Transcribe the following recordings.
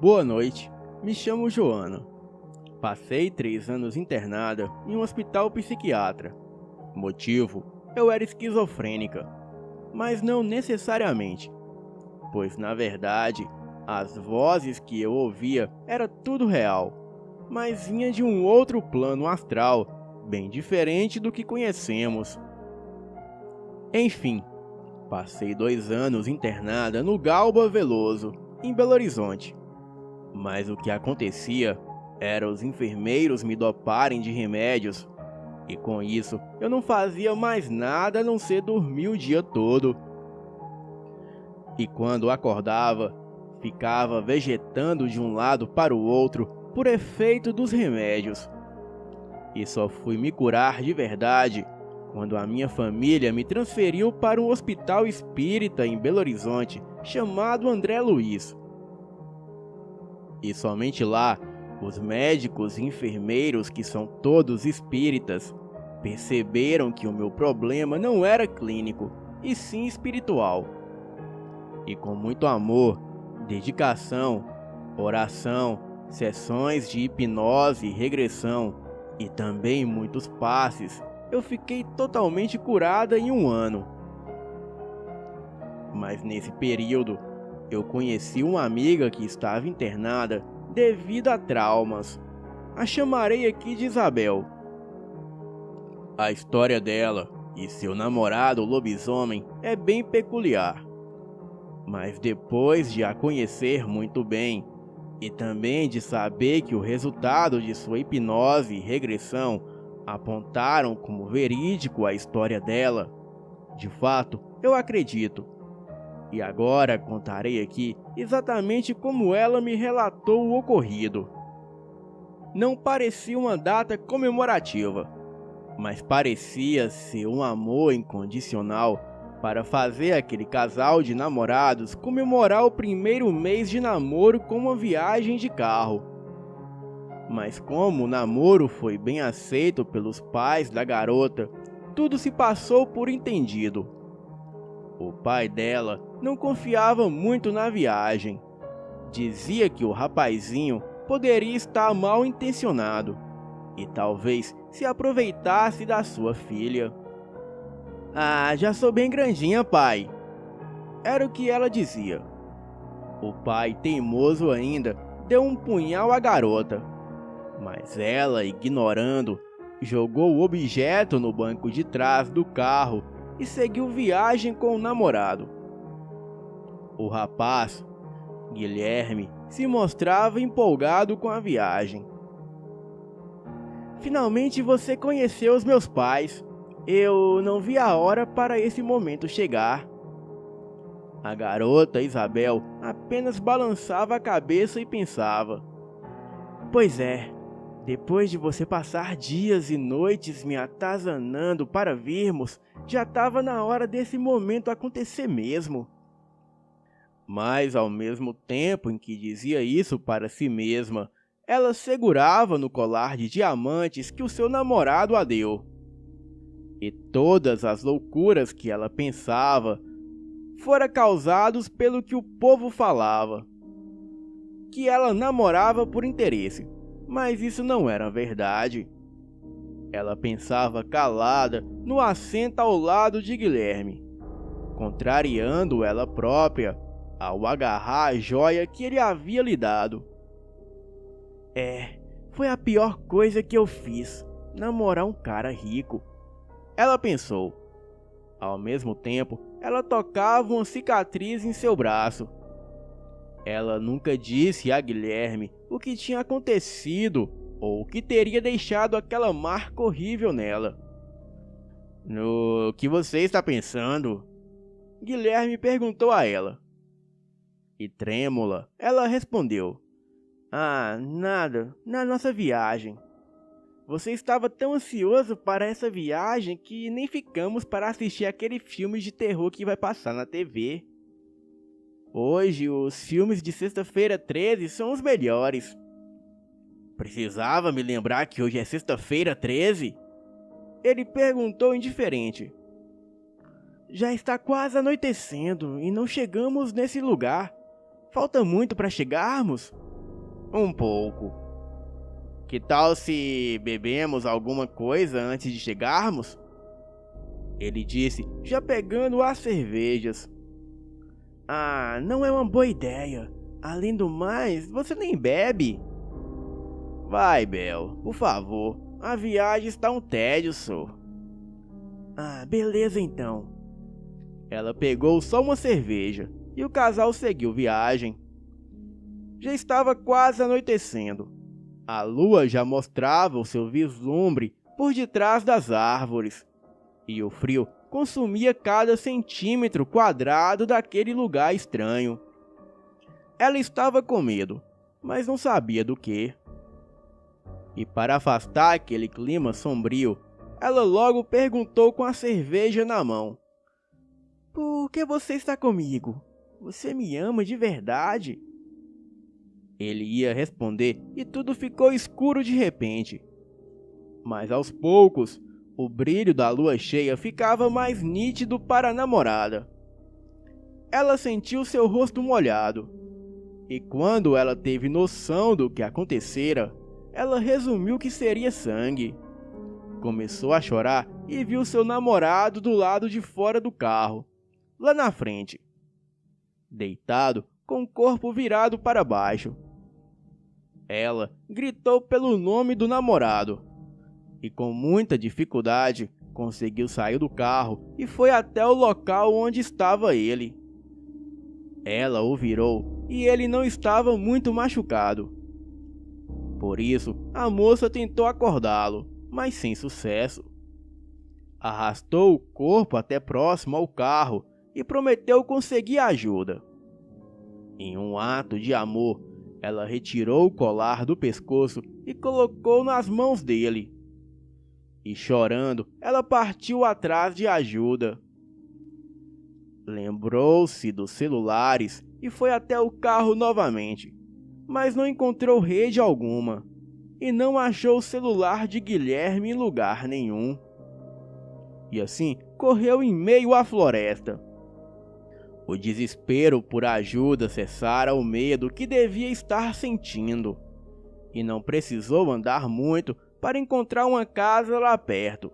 Boa noite, me chamo Joana. Passei 3 anos internada em um hospital psiquiatra. Motivo: eu era esquizofrênica, mas não necessariamente, pois na verdade, as vozes que eu ouvia era tudo real, mas vinha de um outro plano astral, bem diferente do que conhecemos. Enfim, passei 2 anos internada no Galba Veloso, em Belo Horizonte. Mas o que acontecia era os enfermeiros me doparem de remédios, e com isso eu não fazia mais nada a não ser dormir o dia todo. E quando acordava, ficava vegetando de um lado para o outro por efeito dos remédios. E só fui me curar de verdade quando a minha família me transferiu para um hospital espírita em Belo Horizonte chamado André Luiz. E somente lá, os médicos e enfermeiros, que são todos espíritas, perceberam que o meu problema não era clínico, e sim espiritual. E com muito amor, dedicação, oração, sessões de hipnose e regressão, e também muitos passes, eu fiquei totalmente curada em 1 ano. Mas nesse período, eu conheci uma amiga que estava internada devido a traumas. A chamarei aqui de Isabel. A história dela e seu namorado lobisomem é bem peculiar. Mas depois de a conhecer muito bem, e também de saber que o resultado de sua hipnose e regressão apontaram como verídico a história dela, de fato, eu acredito. E agora contarei aqui exatamente como ela me relatou o ocorrido. Não parecia uma data comemorativa, mas parecia ser um amor incondicional para fazer aquele casal de namorados comemorar o primeiro mês de namoro com uma viagem de carro. Mas como o namoro foi bem aceito pelos pais da garota, tudo se passou por entendido. O pai dela não confiava muito na viagem. Dizia que o rapazinho poderia estar mal intencionado e talvez se aproveitasse da sua filha. "Ah, já sou bem grandinha, pai", era o que ela dizia. O pai, teimoso ainda, deu um punhal à garota, mas ela, ignorando, jogou o objeto no banco de trás do carro e seguiu viagem com o namorado. O rapaz, Guilherme, se mostrava empolgado com a viagem. "Finalmente você conheceu os meus pais. Eu não vi a hora para esse momento chegar." A garota Isabel apenas balançava a cabeça e pensava: "Pois é, depois de você passar dias e noites me atazanando para virmos, já estava na hora desse momento acontecer mesmo." Mas ao mesmo tempo em que dizia isso para si mesma, ela segurava no colar de diamantes que o seu namorado a deu. E todas as loucuras que ela pensava foram causadas pelo que o povo falava, que ela namorava por interesse, mas isso não era verdade. Ela pensava calada no assento ao lado de Guilherme, contrariando ela própria ao agarrar a joia que ele havia lhe dado. Foi a pior coisa que eu fiz, namorar um cara rico, ela pensou. Ao mesmo tempo, ela tocava uma cicatriz em seu braço. Ela nunca disse a Guilherme o que tinha acontecido ou o que teria deixado aquela marca horrível nela. "No que você está pensando?" Guilherme perguntou a ela. E trêmula, ela respondeu: "Ah, nada, na nossa viagem. Você estava tão ansioso para essa viagem que nem ficamos para assistir aquele filme de terror que vai passar na TV. Hoje, os filmes de Sexta-feira 13 são os melhores." "Precisava me lembrar que hoje é Sexta-feira 13? Ele perguntou indiferente. "Já está quase anoitecendo e não chegamos nesse lugar. Falta muito para chegarmos?" Um pouco. Que tal se bebemos alguma coisa antes de chegarmos? Ele disse, já pegando as cervejas. Ah, não é uma boa ideia. Além do mais, você nem bebe. Vai, Bel, por favor. A viagem está um tédio, só. Ah, beleza então. Ela pegou só uma cerveja e o casal seguiu viagem. Já estava quase anoitecendo. A lua já mostrava o seu vislumbre por detrás das árvores. E o frio consumia cada centímetro quadrado daquele lugar estranho. Ela estava com medo, mas não sabia do que. E para afastar aquele clima sombrio, ela logo perguntou com a cerveja na mão: Por que você está comigo? Você me ama de verdade? Ele ia responder e tudo ficou escuro de repente. Mas aos poucos, o brilho da lua cheia ficava mais nítido para a namorada. Ela sentiu seu rosto molhado. E quando ela teve noção do que acontecera, ela resumiu que seria sangue. Começou a chorar e viu seu namorado do lado de fora do carro, lá na frente, deitado com o corpo virado para baixo. Ela gritou pelo nome do namorado e com muita dificuldade conseguiu sair do carro e foi até o local onde estava ele. Ela o virou e ele não estava muito machucado. Por isso, a moça tentou acordá-lo, mas sem sucesso. Arrastou o corpo até próximo ao carro e prometeu conseguir ajuda. Em um ato de amor, ela retirou o colar do pescoço e colocou nas mãos dele. E chorando, ela partiu atrás de ajuda. Lembrou-se dos celulares e foi até o carro novamente, mas não encontrou rede alguma e não achou o celular de Guilherme em lugar nenhum. E assim correu em meio à floresta. O desespero por ajuda cessara o medo que devia estar sentindo, e não precisou andar muito para encontrar uma casa lá perto.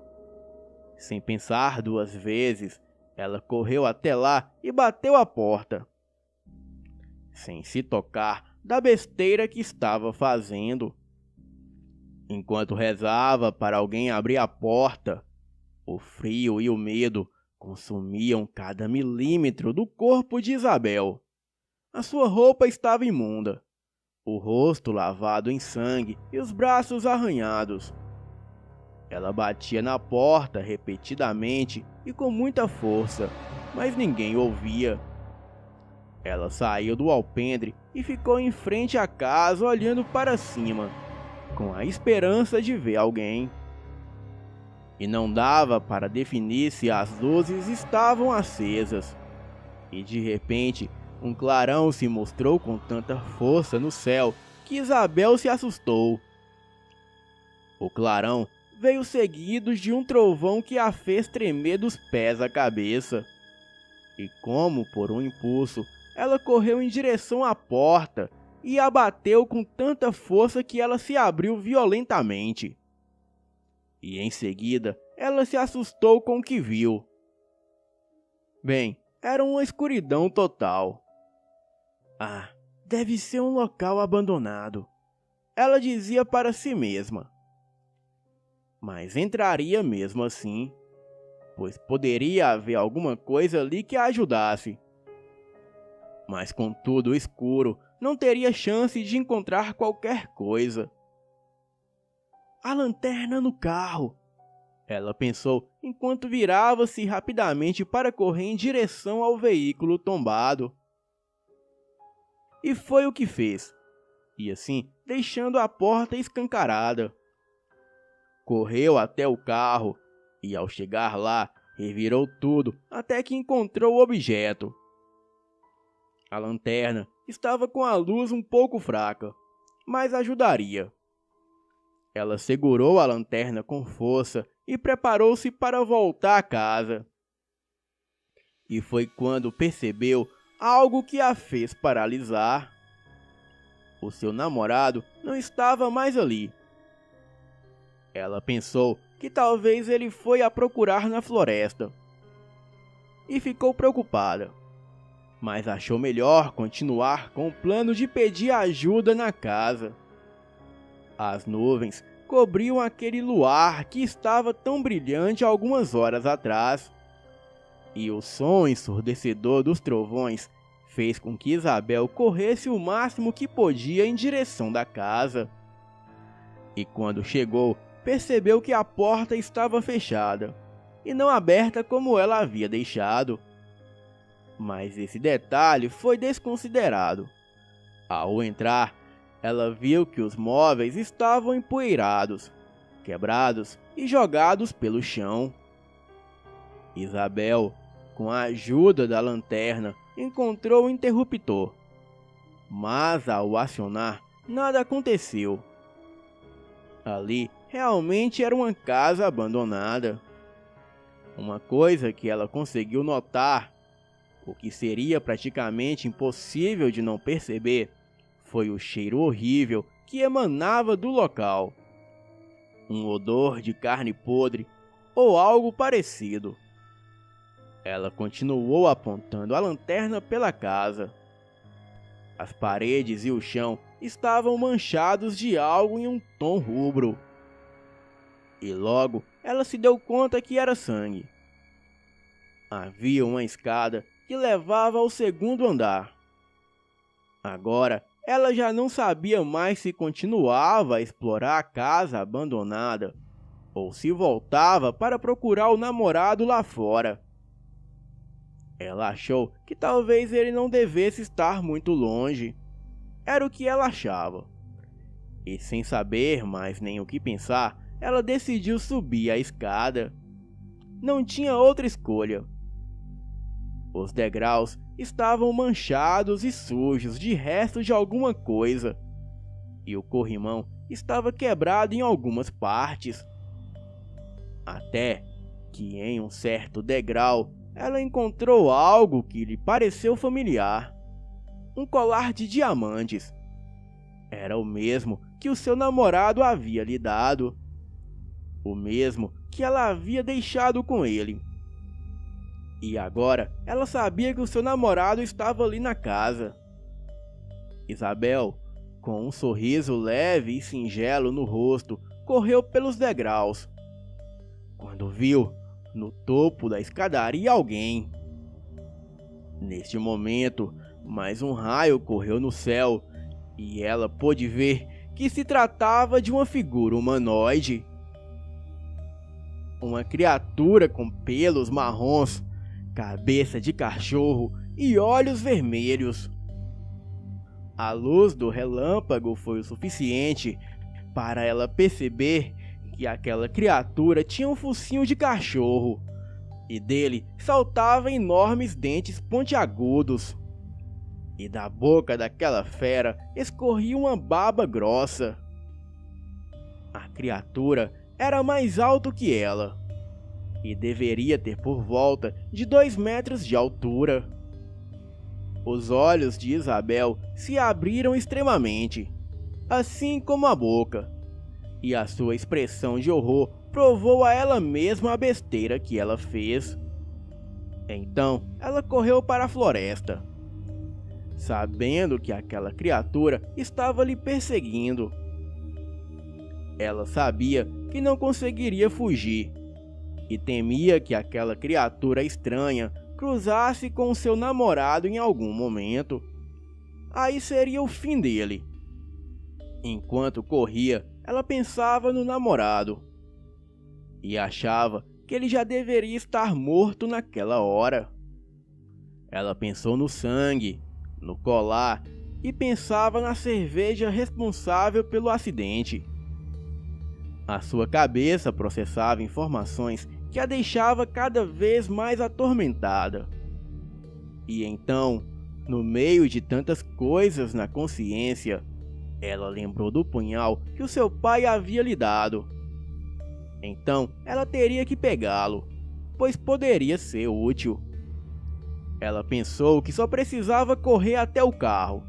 Sem pensar duas vezes, ela correu até lá e bateu a porta, sem se tocar da besteira que estava fazendo. Enquanto rezava para alguém abrir a porta, o frio e o medo consumiam cada milímetro do corpo de Isabel. A sua roupa estava imunda, o rosto lavado em sangue e os braços arranhados. Ela batia na porta repetidamente e com muita força, mas ninguém ouvia. Ela saiu do alpendre e ficou em frente à casa olhando para cima, com a esperança de ver alguém. E não dava para definir se as luzes estavam acesas. E de repente, um clarão se mostrou com tanta força no céu que Isabel se assustou. O clarão veio seguido de um trovão que a fez tremer dos pés à cabeça. E como por um impulso, ela correu em direção à porta e a bateu com tanta força que ela se abriu violentamente. E em seguida, ela se assustou com o que viu. Bem, era uma escuridão total. Ah, deve ser um local abandonado, ela dizia para si mesma. Mas entraria mesmo assim, pois poderia haver alguma coisa ali que a ajudasse. Mas com tudo escuro, não teria chance de encontrar qualquer coisa. A lanterna no carro, ela pensou enquanto virava-se rapidamente para correr em direção ao veículo tombado. E foi o que fez, e assim deixando a porta escancarada. Correu até o carro e, ao chegar lá, revirou tudo até que encontrou o objeto. A lanterna estava com a luz um pouco fraca, mas ajudaria. Ela segurou a lanterna com força e preparou-se para voltar a casa. E foi quando percebeu algo que a fez paralisar. O seu namorado não estava mais ali. Ela pensou que talvez ele foi a procurar na floresta e ficou preocupada, mas achou melhor continuar com o plano de pedir ajuda na casa. As nuvens cobriam aquele luar que estava tão brilhante algumas horas atrás, e o som ensurdecedor dos trovões fez com que Isabel corresse o máximo que podia em direção da casa. E quando chegou, percebeu que a porta estava fechada e não aberta como ela havia deixado. Mas esse detalhe foi desconsiderado. Ao entrar, ela viu que os móveis estavam empoeirados, quebrados e jogados pelo chão. Isabel, com a ajuda da lanterna, encontrou o interruptor, mas ao acionar, nada aconteceu. Ali realmente era uma casa abandonada. Uma coisa que ela conseguiu notar, o que seria praticamente impossível de não perceber, foi o cheiro horrível que emanava do local. Um odor de carne podre ou algo parecido. Ela continuou apontando a lanterna pela casa. As paredes e o chão estavam manchados de algo em um tom rubro. E logo ela se deu conta que era sangue. Havia uma escada que levava ao segundo andar. Agora ela já não sabia mais se continuava a explorar a casa abandonada ou se voltava para procurar o namorado lá fora. Ela achou que talvez ele não devesse estar muito longe. Era o que ela achava. E sem saber mais nem o que pensar, ela decidiu subir a escada. Não tinha outra escolha. Os degraus estavam manchados e sujos de restos de alguma coisa, e o corrimão estava quebrado em algumas partes. Até que em um certo degrau ela encontrou algo que lhe pareceu familiar. Um colar de diamantes. Era o mesmo que o seu namorado havia lhe dado. O mesmo que ela havia deixado com ele. E agora ela sabia que o seu namorado estava ali na casa. Isabel, com um sorriso leve e singelo no rosto, correu pelos degraus. Quando viu, no topo da escadaria, alguém. Neste momento, mais um raio correu no céu e ela pôde ver que se tratava de uma figura humanoide. Uma criatura com pelos marrons, cabeça de cachorro e olhos vermelhos. A luz do relâmpago foi o suficiente para ela perceber que aquela criatura tinha um focinho de cachorro e dele saltavam enormes dentes pontiagudos. E da boca daquela fera escorria uma baba grossa. A criatura era mais alto que ela e deveria ter por volta de 2 metros de altura. Os olhos de Isabel se abriram extremamente, assim como a boca, e a sua expressão de horror provou a ela mesma a besteira que ela fez. Então ela correu para a floresta, sabendo que aquela criatura estava lhe perseguindo. Ela sabia que não conseguiria fugir e temia que aquela criatura estranha cruzasse com seu namorado em algum momento. Aí seria o fim dele. Enquanto corria, ela pensava no namorado e achava que ele já deveria estar morto naquela hora. Ela pensou no sangue, no colar e pensava na cerveja responsável pelo acidente. A sua cabeça processava informações que a deixava cada vez mais atormentada. E então, no meio de tantas coisas na consciência, ela lembrou do punhal que o seu pai havia lhe dado. Então, ela teria que pegá-lo, pois poderia ser útil. Ela pensou que só precisava correr até o carro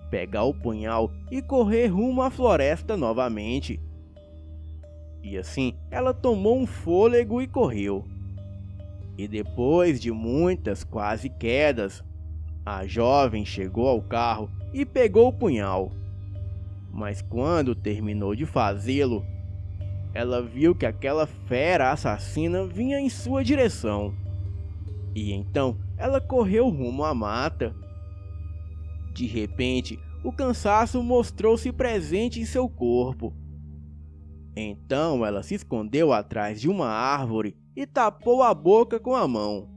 pegar o punhal e correr rumo à floresta novamente. E assim, ela tomou um fôlego e correu. E depois de muitas quase quedas, a jovem chegou ao carro e pegou o punhal. Mas quando terminou de fazê-lo, ela viu que aquela fera assassina vinha em sua direção. E então ela correu rumo à mata. De repente, o cansaço mostrou-se presente em seu corpo. Então ela se escondeu atrás de uma árvore e tapou a boca com a mão.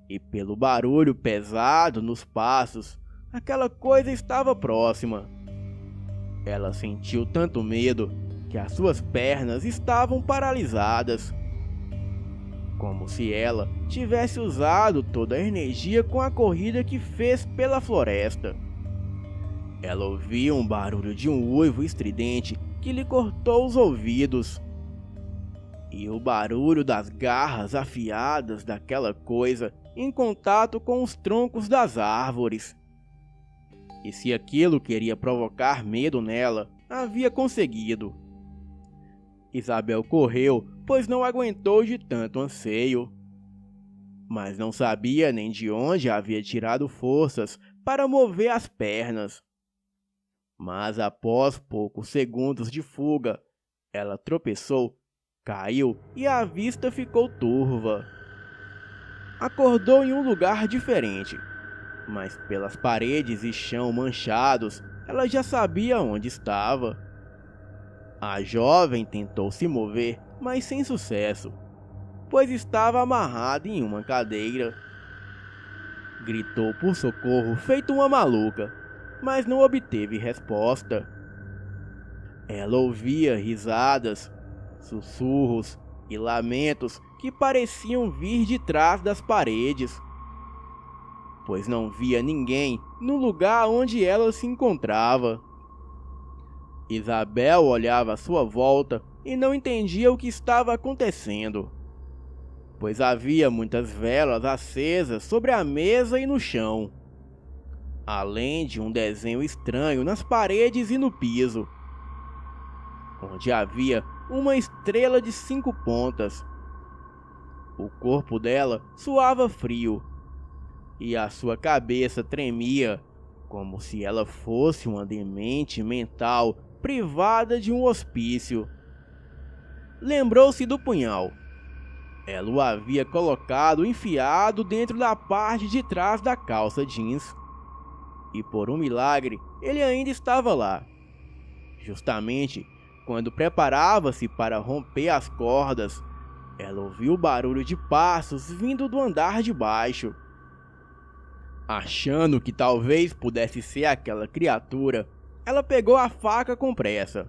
E pelo barulho pesado nos passos, aquela coisa estava próxima. Ela sentiu tanto medo que as suas pernas estavam paralisadas, como se ela tivesse usado toda a energia com a corrida que fez pela floresta. Ela ouviu um barulho de um uivo estridente que lhe cortou os ouvidos, e o barulho das garras afiadas daquela coisa em contato com os troncos das árvores. E se aquilo queria provocar medo nela, havia conseguido. Isabel correu, pois não aguentou de tanto anseio. Mas não sabia nem de onde havia tirado forças para mover as pernas. Mas após poucos segundos de fuga, ela tropeçou, caiu e a vista ficou turva. Acordou em um lugar diferente, mas pelas paredes e chão manchados, ela já sabia onde estava. A jovem tentou se mover, mas sem sucesso, pois estava amarrada em uma cadeira. Gritou por socorro feito uma maluca, mas não obteve resposta. Ela ouvia risadas, sussurros e lamentos que pareciam vir de trás das paredes, pois não via ninguém no lugar onde ela se encontrava. Isabel olhava à sua volta e não entendia o que estava acontecendo, pois havia muitas velas acesas sobre a mesa e no chão, além de um desenho estranho nas paredes e no piso, onde havia uma estrela de 5 pontas. O corpo dela suava frio e a sua cabeça tremia, como se ela fosse uma demente mental privada de um hospício. Lembrou-se do punhal. Ela o havia colocado enfiado dentro da parte de trás da calça jeans. E por um milagre, ele ainda estava lá. Justamente quando preparava-se para romper as cordas, ela ouviu o barulho de passos vindo do andar de baixo. Achando que talvez pudesse ser aquela criatura, ela pegou a faca com pressa.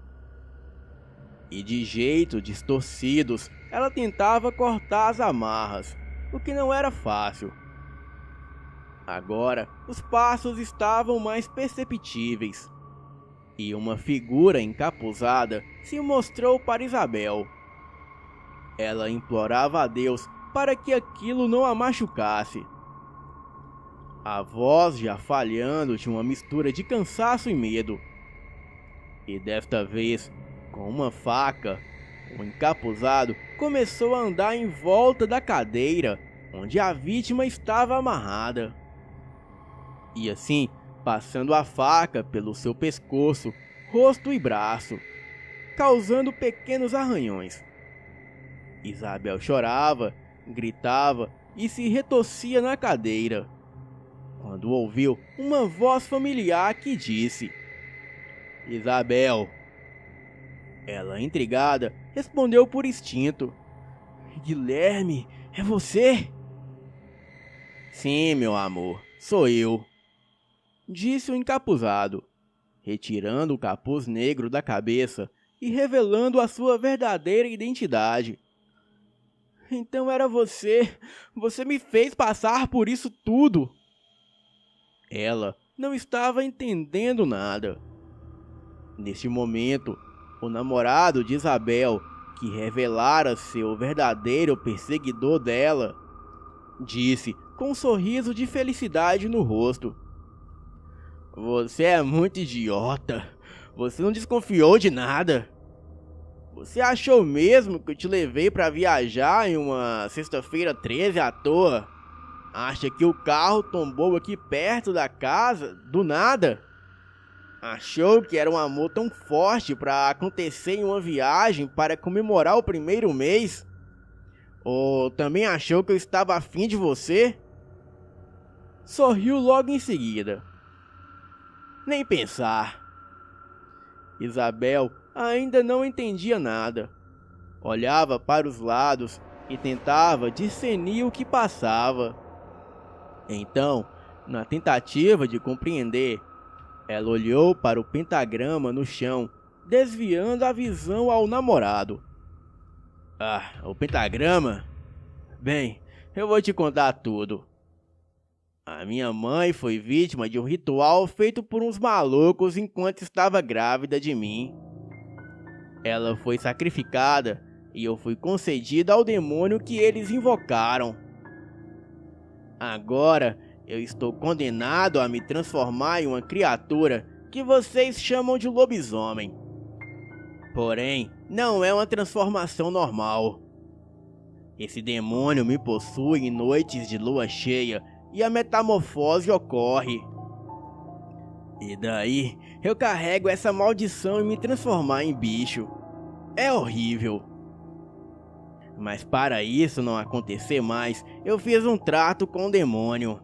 E de jeitos distorcidos, ela tentava cortar as amarras, o que não era fácil. Agora, os passos estavam mais perceptíveis, e uma figura encapuzada se mostrou para Isabel. Ela implorava a Deus para que aquilo não a machucasse. A voz já falhando de uma mistura de cansaço e medo. E desta vez, com uma faca, o encapuzado começou a andar em volta da cadeira onde a vítima estava amarrada. E assim, passando a faca pelo seu pescoço, rosto e braço, causando pequenos arranhões. Isabel chorava, gritava e se retorcia na cadeira, quando ouviu uma voz familiar que disse: "Isabel." Ela, intrigada, respondeu por instinto: "Guilherme, é você?" "Sim, meu amor, sou eu", disse o encapuzado, retirando o capuz negro da cabeça e revelando a sua verdadeira identidade. "Então era você. Você me fez passar por isso tudo." Ela não estava entendendo nada. Neste momento, o namorado de Isabel, que revelara ser o verdadeiro perseguidor dela, disse com um sorriso de felicidade no rosto: Você é muito idiota. Você não desconfiou de nada. Você achou mesmo que eu te levei pra viajar em uma sexta-feira 13 à toa? Acha que o carro tombou aqui perto da casa, do nada? Achou que era um amor tão forte pra acontecer em uma viagem para comemorar o primeiro mês? Ou também achou que eu estava afim de você? Sorriu logo em seguida. Nem pensar. Isabel ainda não entendia nada. Olhava para os lados e tentava discernir o que passava. Então, na tentativa de compreender, ela olhou para o pentagrama no chão, desviando a visão ao namorado. Ah, o pentagrama? Bem, eu vou te contar tudo. A minha mãe foi vítima de um ritual feito por uns malucos enquanto estava grávida de mim. Ela foi sacrificada e eu fui concedida ao demônio que eles invocaram. Agora eu estou condenado a me transformar em uma criatura que vocês chamam de lobisomem. Porém, não é uma transformação normal. Esse demônio me possui em noites de lua cheia e a metamorfose ocorre. E daí, eu carrego essa maldição e me transformar em bicho. É horrível. Mas para isso não acontecer mais, eu fiz um trato com o demônio.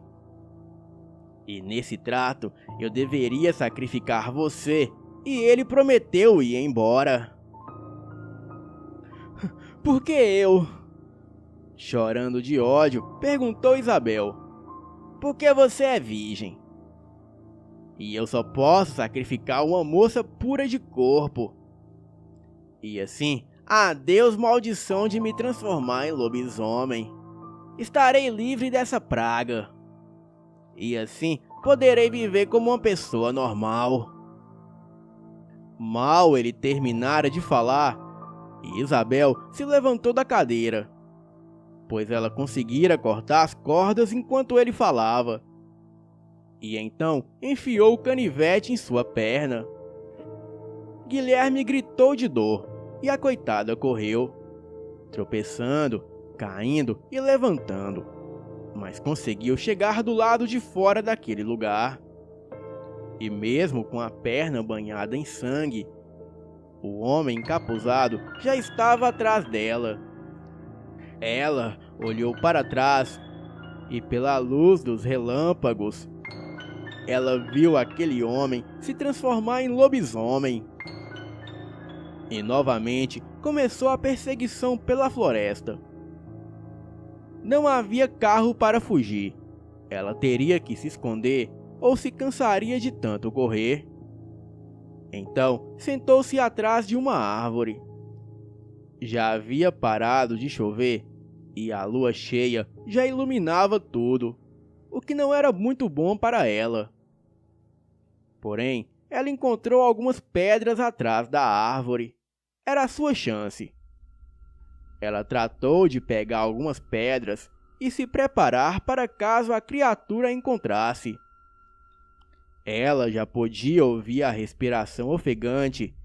E nesse trato, eu deveria sacrificar você, e ele prometeu ir embora. Por que eu? Chorando de ódio, perguntou Isabel. Porque você é virgem. E eu só posso sacrificar uma moça pura de corpo. E assim, adeus maldição de me transformar em lobisomem. Estarei livre dessa praga. E assim, poderei viver como uma pessoa normal. Mal ele terminara de falar, Isabel se levantou da cadeira, pois ela conseguira cortar as cordas enquanto ele falava. E então enfiou o canivete em sua perna. Guilherme gritou de dor e a coitada correu, tropeçando, caindo e levantando, mas conseguiu chegar do lado de fora daquele lugar. E mesmo com a perna banhada em sangue, o homem encapuzado já estava atrás dela. Ela olhou para trás e, pela luz dos relâmpagos, ela viu aquele homem se transformar em lobisomem. E novamente começou a perseguição pela floresta. Não havia carro para fugir. Ela teria que se esconder ou se cansaria de tanto correr. Então sentou-se atrás de uma árvore. Já havia parado de chover e a lua cheia já iluminava tudo, o que não era muito bom para ela. Porém, ela encontrou algumas pedras atrás da árvore. Era a sua chance. Ela tratou de pegar algumas pedras e se preparar para caso a criatura a encontrasse. Ela já podia ouvir a respiração ofegante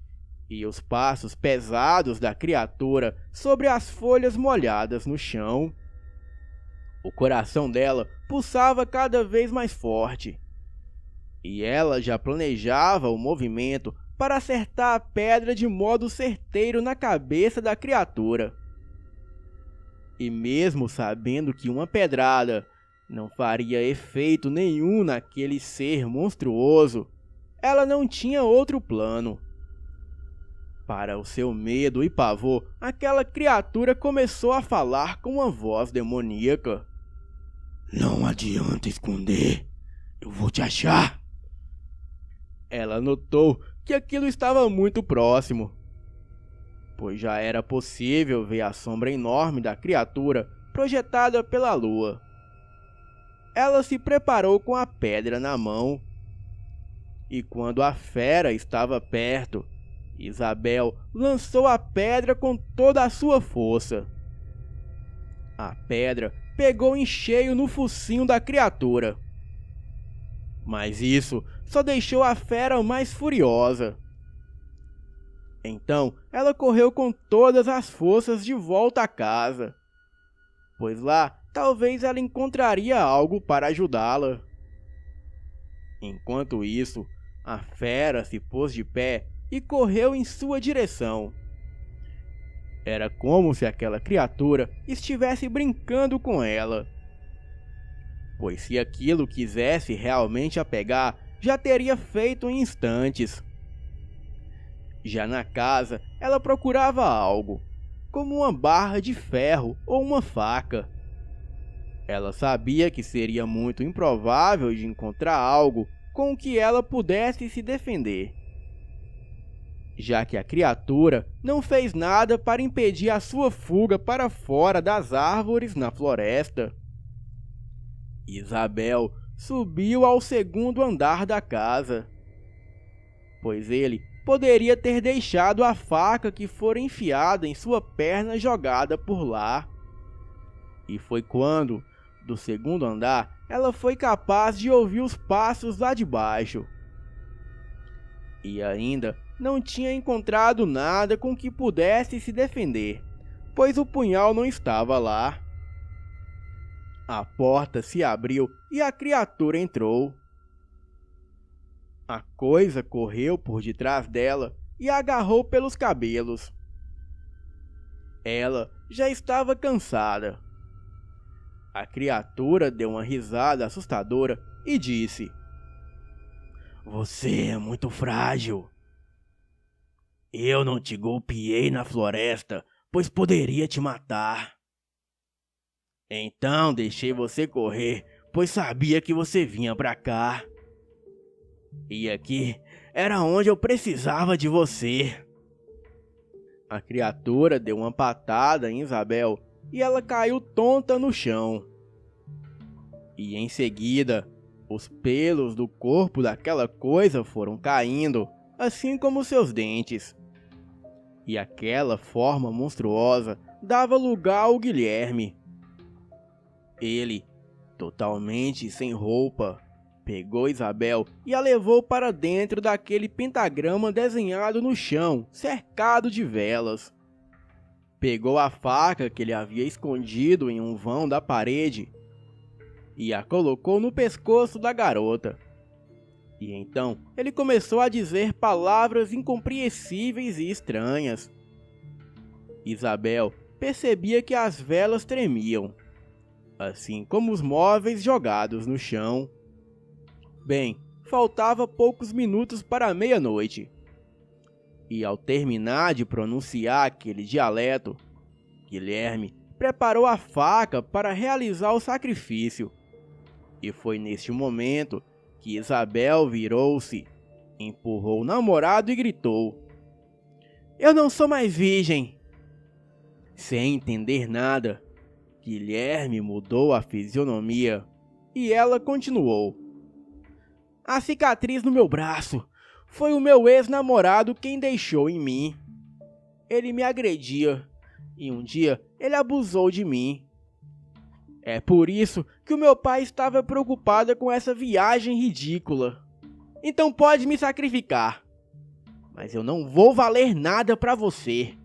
e os passos pesados da criatura sobre as folhas molhadas no chão. O coração dela pulsava cada vez mais forte. E ela já planejava o movimento para acertar a pedra de modo certeiro na cabeça da criatura. E mesmo sabendo que uma pedrada não faria efeito nenhum naquele ser monstruoso, ela não tinha outro plano. Para o seu medo e pavor, aquela criatura começou a falar com uma voz demoníaca. Não adianta esconder, eu vou te achar. Ela notou que aquilo estava muito próximo, pois já era possível ver a sombra enorme da criatura projetada pela lua. Ela se preparou com a pedra na mão, e quando a fera estava perto, Isabel lançou a pedra com toda a sua força. A pedra pegou em cheio no focinho da criatura. Mas isso só deixou a fera mais furiosa. Então ela correu com todas as forças de volta à casa, pois lá talvez ela encontraria algo para ajudá-la. Enquanto isso, a fera se pôs de pé e correu em sua direção. Era como se aquela criatura estivesse brincando com ela, pois se aquilo quisesse realmente a pegar, já teria feito em instantes. Já na casa, ela procurava algo, como uma barra de ferro ou uma faca. Ela sabia que seria muito improvável de encontrar algo com o que ela pudesse se defender, já que a criatura não fez nada para impedir a sua fuga para fora das árvores na floresta. Isabel subiu ao segundo andar da casa, pois ele poderia ter deixado a faca que fora enfiada em sua perna jogada por lá. E foi quando, do segundo andar, ela foi capaz de ouvir os passos lá de baixo. E ainda não tinha encontrado nada com que pudesse se defender, pois o punhal não estava lá. A porta se abriu e a criatura entrou. A coisa correu por detrás dela e a agarrou pelos cabelos. Ela já estava cansada. A criatura deu uma risada assustadora e disse: "Você é muito frágil. Eu não te golpeei na floresta, pois poderia te matar. Então deixei você correr, pois sabia que você vinha pra cá. E aqui era onde eu precisava de você." A criatura deu uma patada em Isabel e ela caiu tonta no chão. E em seguida, os pelos do corpo daquela coisa foram caindo, assim como seus dentes. E aquela forma monstruosa dava lugar ao Guilherme. Ele, totalmente sem roupa, pegou Isabel e a levou para dentro daquele pentagrama desenhado no chão, cercado de velas. Pegou a faca que ele havia escondido em um vão da parede e a colocou no pescoço da garota. E então ele começou a dizer palavras incompreensíveis e estranhas. Isabel percebia que as velas tremiam, assim como os móveis jogados no chão. Bem, faltava poucos minutos para a meia-noite. E ao terminar de pronunciar aquele dialeto, Guilherme preparou a faca para realizar o sacrifício. E foi neste momento que Isabel virou-se, empurrou o namorado e gritou: "Eu não sou mais virgem!" Sem entender nada, Guilherme mudou a fisionomia e ela continuou: "A cicatriz no meu braço foi o meu ex-namorado quem deixou em mim. Ele me agredia e um dia ele abusou de mim. É por isso que o meu pai estava preocupado com essa viagem ridícula. Então pode me sacrificar, mas eu não vou valer nada pra você."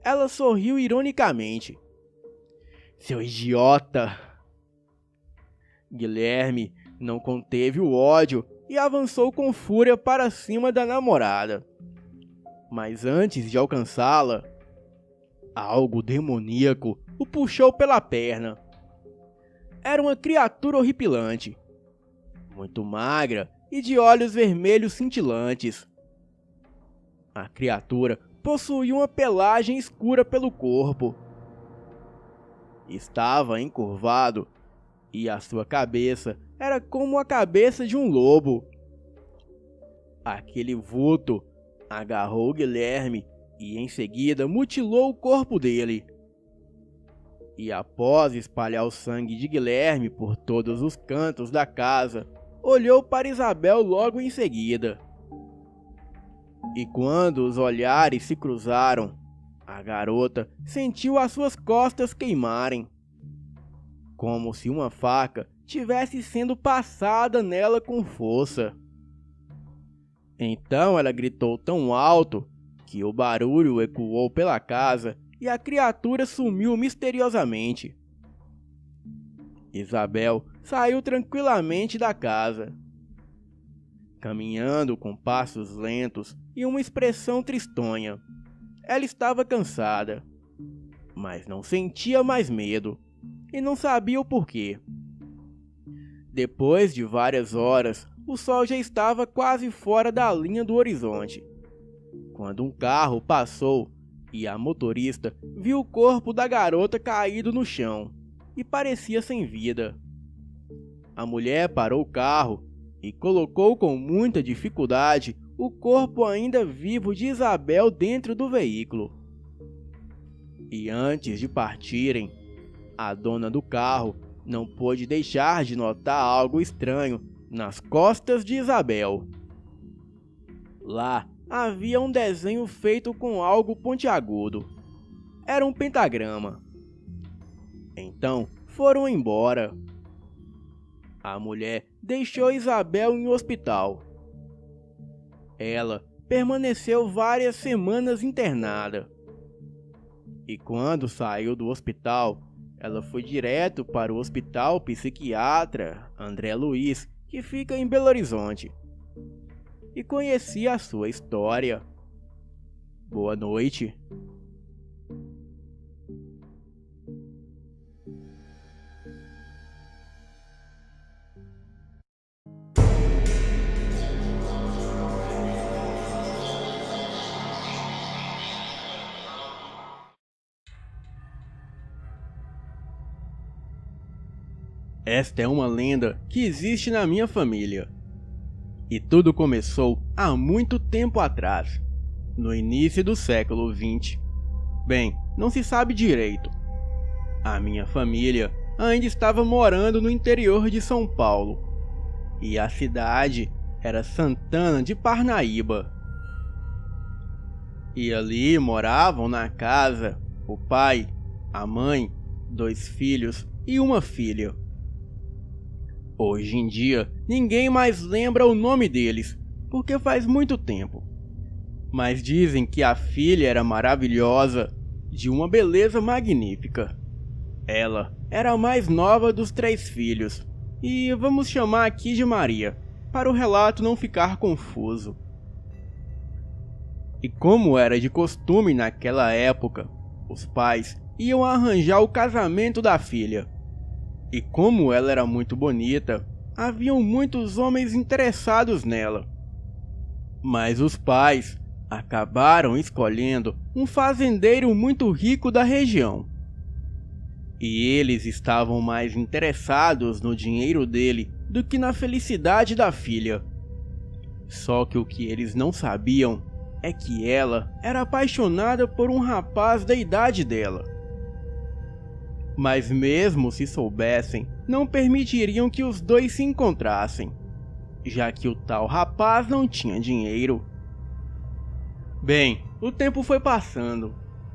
Ela sorriu ironicamente. "Seu idiota!" Guilherme não conteve o ódio e avançou com fúria para cima da namorada. Mas antes de alcançá-la, algo demoníaco o puxou pela perna. Era uma criatura horripilante, muito magra e de olhos vermelhos cintilantes. A criatura possuía uma pelagem escura pelo corpo. Estava encurvado e a sua cabeça era como a cabeça de um lobo. Aquele vulto agarrou Guilherme e em seguida mutilou o corpo dele. E após espalhar o sangue de Guilherme por todos os cantos da casa, olhou para Isabel logo em seguida. E quando os olhares se cruzaram, a garota sentiu as suas costas queimarem. como se uma faca tivesse sendo passada nela com força. Então ela gritou tão alto que o barulho ecoou pela casa e a criatura sumiu misteriosamente. Isabel saiu tranquilamente da casa, caminhando com passos lentos e uma expressão tristonha. Ela estava cansada, mas não sentia mais medo e não sabia o porquê. Depois de várias horas, o sol já estava quase fora da linha do horizonte, quando um carro passou e a motorista viu o corpo da garota caído no chão e parecia sem vida. A mulher parou o carro e colocou com muita dificuldade o corpo ainda vivo de Isabel dentro do veículo. E antes de partirem, a dona do carro não pôde deixar de notar algo estranho nas costas de Isabel. Lá havia um desenho feito com algo pontiagudo. Era um pentagrama. Então foram embora. A mulher deixou Isabel em um hospital. Ela permaneceu várias semanas internada. E quando saiu do hospital, ela foi direto para o Hospital Psiquiatra André Luiz, que fica em Belo Horizonte, e conhecia a sua história. Boa noite. Esta é uma lenda que existe na minha família. E tudo começou há muito tempo atrás, no início do século XX. Bem, não se sabe direito. A minha família ainda estava morando no interior de São Paulo, e a cidade era Santana de Parnaíba. E ali moravam na casa o pai, a mãe, 2 filhos e uma filha. Hoje em dia, ninguém mais lembra o nome deles, porque faz muito tempo. Mas dizem que a filha era maravilhosa, de uma beleza magnífica. Ela era a mais nova dos 3 filhos, e vamos chamar aqui de Maria, para o relato não ficar confuso. E como era de costume naquela época, os pais iam arranjar o casamento da filha. E como ela era muito bonita, haviam muitos homens interessados nela. Mas os pais acabaram escolhendo um fazendeiro muito rico da região. E eles estavam mais interessados no dinheiro dele do que na felicidade da filha. Só que o que eles não sabiam é que ela era apaixonada por um rapaz da idade dela. Mas mesmo se soubessem, não permitiriam que os dois se encontrassem, já que o tal rapaz não tinha dinheiro. Bem, o tempo foi passando,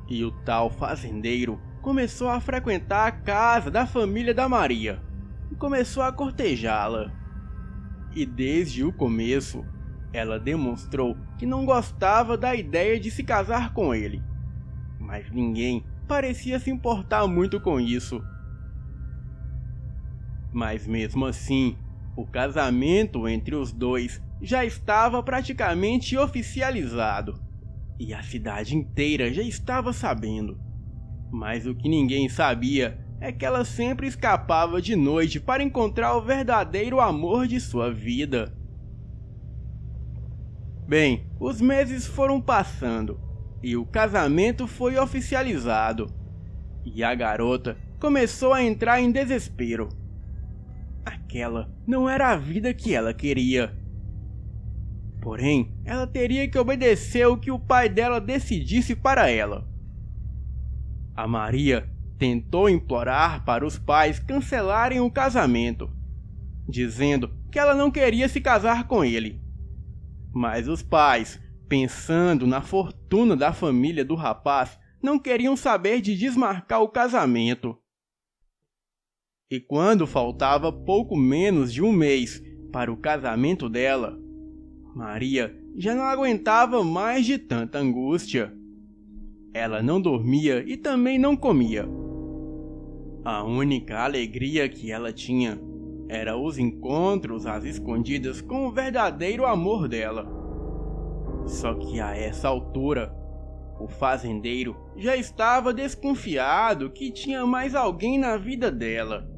e o tal fazendeiro começou a frequentar a casa da família da Maria, e começou a cortejá-la. E desde o começo, ela demonstrou que não gostava da ideia de se casar com ele, mas ninguém parecia se importar muito com isso. Mas mesmo assim, o casamento entre os dois já estava praticamente oficializado, e a cidade inteira já estava sabendo. Mas o que ninguém sabia é que ela sempre escapava de noite para encontrar o verdadeiro amor de sua vida. Bem, os meses foram passando, e o casamento foi oficializado, e a garota começou a entrar em desespero. Aquela não era a vida que ela queria. Porém, ela teria que obedecer o que o pai dela decidisse para ela. A Maria tentou implorar para os pais cancelarem o casamento, dizendo que ela não queria se casar com ele. Mas os pais, pensando na fortuna da família do rapaz, não queriam saber de desmarcar o casamento. E quando faltava pouco menos de um mês para o casamento dela, Maria já não aguentava mais de tanta angústia. Ela não dormia e também não comia. A única alegria que ela tinha era os encontros às escondidas com o verdadeiro amor dela. Só que a essa altura, o fazendeiro já estava desconfiado que tinha mais alguém na vida dela.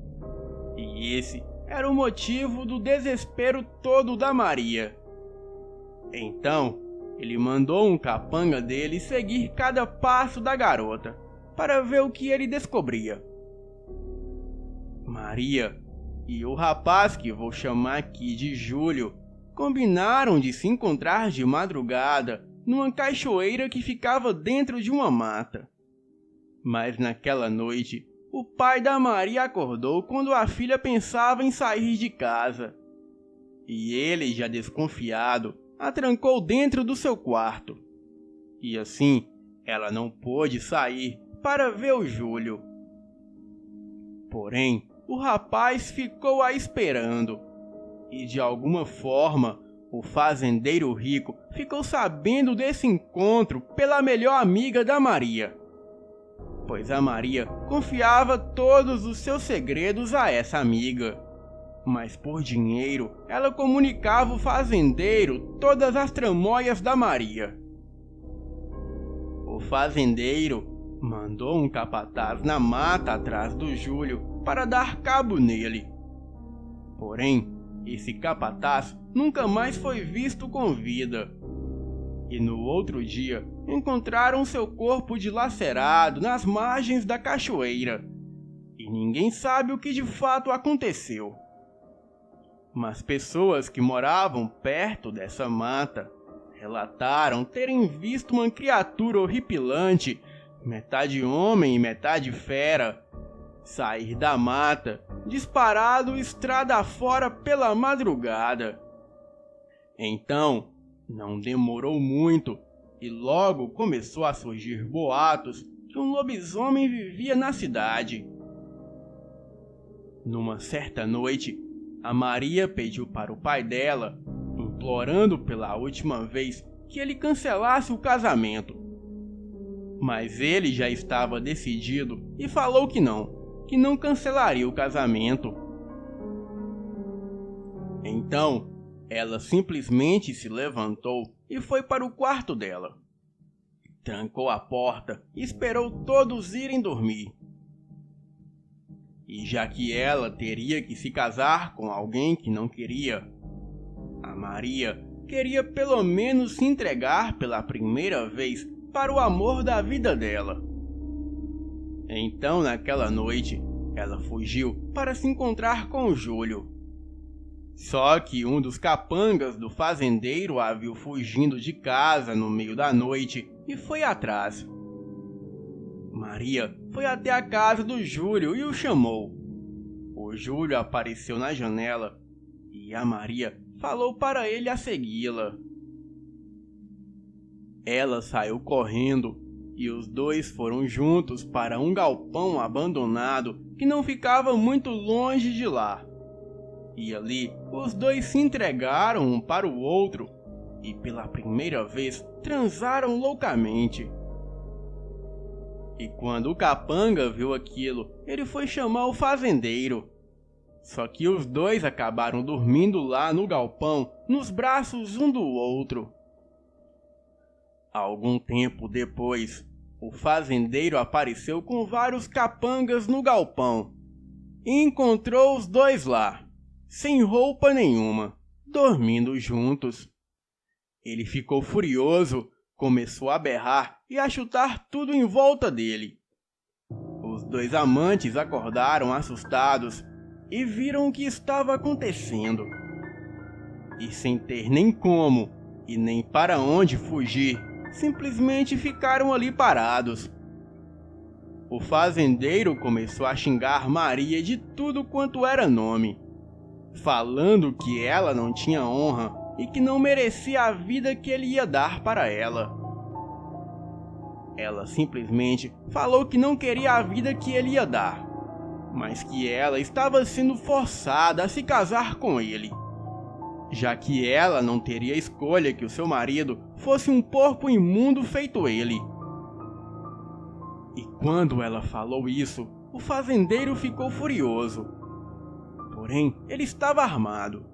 E esse era o motivo do desespero todo da Maria. Então, ele mandou um capanga dele seguir cada passo da garota, para ver o que ele descobria. Maria e o rapaz, que vou chamar aqui de Júlio, combinaram de se encontrar de madrugada numa cachoeira que ficava dentro de uma mata. Mas naquela noite, o pai da Maria acordou quando a filha pensava em sair de casa. E ele, já desconfiado, a trancou dentro do seu quarto. E assim, ela não pôde sair para ver o Júlio. Porém, o rapaz ficou a esperando. E de alguma forma, o fazendeiro rico ficou sabendo desse encontro pela melhor amiga da Maria, pois a Maria confiava todos os seus segredos a essa amiga. Mas por dinheiro, ela comunicava ao fazendeiro todas as tramóias da Maria. O fazendeiro mandou um capataz na mata atrás do Júlio para dar cabo nele. Porém, esse capataz nunca mais foi visto com vida. E no outro dia, encontraram seu corpo dilacerado nas margens da cachoeira. E ninguém sabe o que de fato aconteceu. Mas pessoas que moravam perto dessa mata relataram terem visto uma criatura horripilante, metade homem e metade fera, sair da mata, disparado estrada afora pela madrugada. Então, não demorou muito, e logo começou a surgir boatos que um lobisomem vivia na cidade. Numa certa noite, a Maria pediu para o pai dela, implorando pela última vez, que ele cancelasse o casamento. Mas ele já estava decidido e falou que não cancelaria o casamento. Então, ela simplesmente se levantou e foi para o quarto dela. Trancou a porta e esperou todos irem dormir. E já que ela teria que se casar com alguém que não queria, a Maria queria pelo menos se entregar pela primeira vez para o amor da vida dela. Então, naquela noite, ela fugiu para se encontrar com o Júlio. Só que um dos capangas do fazendeiro a viu fugindo de casa no meio da noite e foi atrás. Maria foi até a casa do Júlio e o chamou. O Júlio apareceu na janela e a Maria falou para ele a segui-la. Ela saiu correndo e os dois foram juntos para um galpão abandonado que não ficava muito longe de lá. E ali, os dois se entregaram um para o outro e pela primeira vez transaram loucamente. E quando o capanga viu aquilo, ele foi chamar o fazendeiro. Só que os dois acabaram dormindo lá no galpão, nos braços um do outro. Algum tempo depois, o fazendeiro apareceu com vários capangas no galpão e encontrou os dois lá, sem roupa nenhuma, dormindo juntos. Ele ficou furioso, começou a berrar e a chutar tudo em volta dele. Os dois amantes acordaram assustados e viram o que estava acontecendo. E sem ter nem como e nem para onde fugir, simplesmente ficaram ali parados. O fazendeiro começou a xingar Maria de tudo quanto era nome, falando que ela não tinha honra e que não merecia a vida que ele ia dar para ela. Ela simplesmente falou que não queria a vida que ele ia dar, mas que ela estava sendo forçada a se casar com ele, já que ela não teria escolha que o seu marido fosse um porco imundo feito ele. E quando ela falou isso, o fazendeiro ficou furioso. Porém, ele estava armado.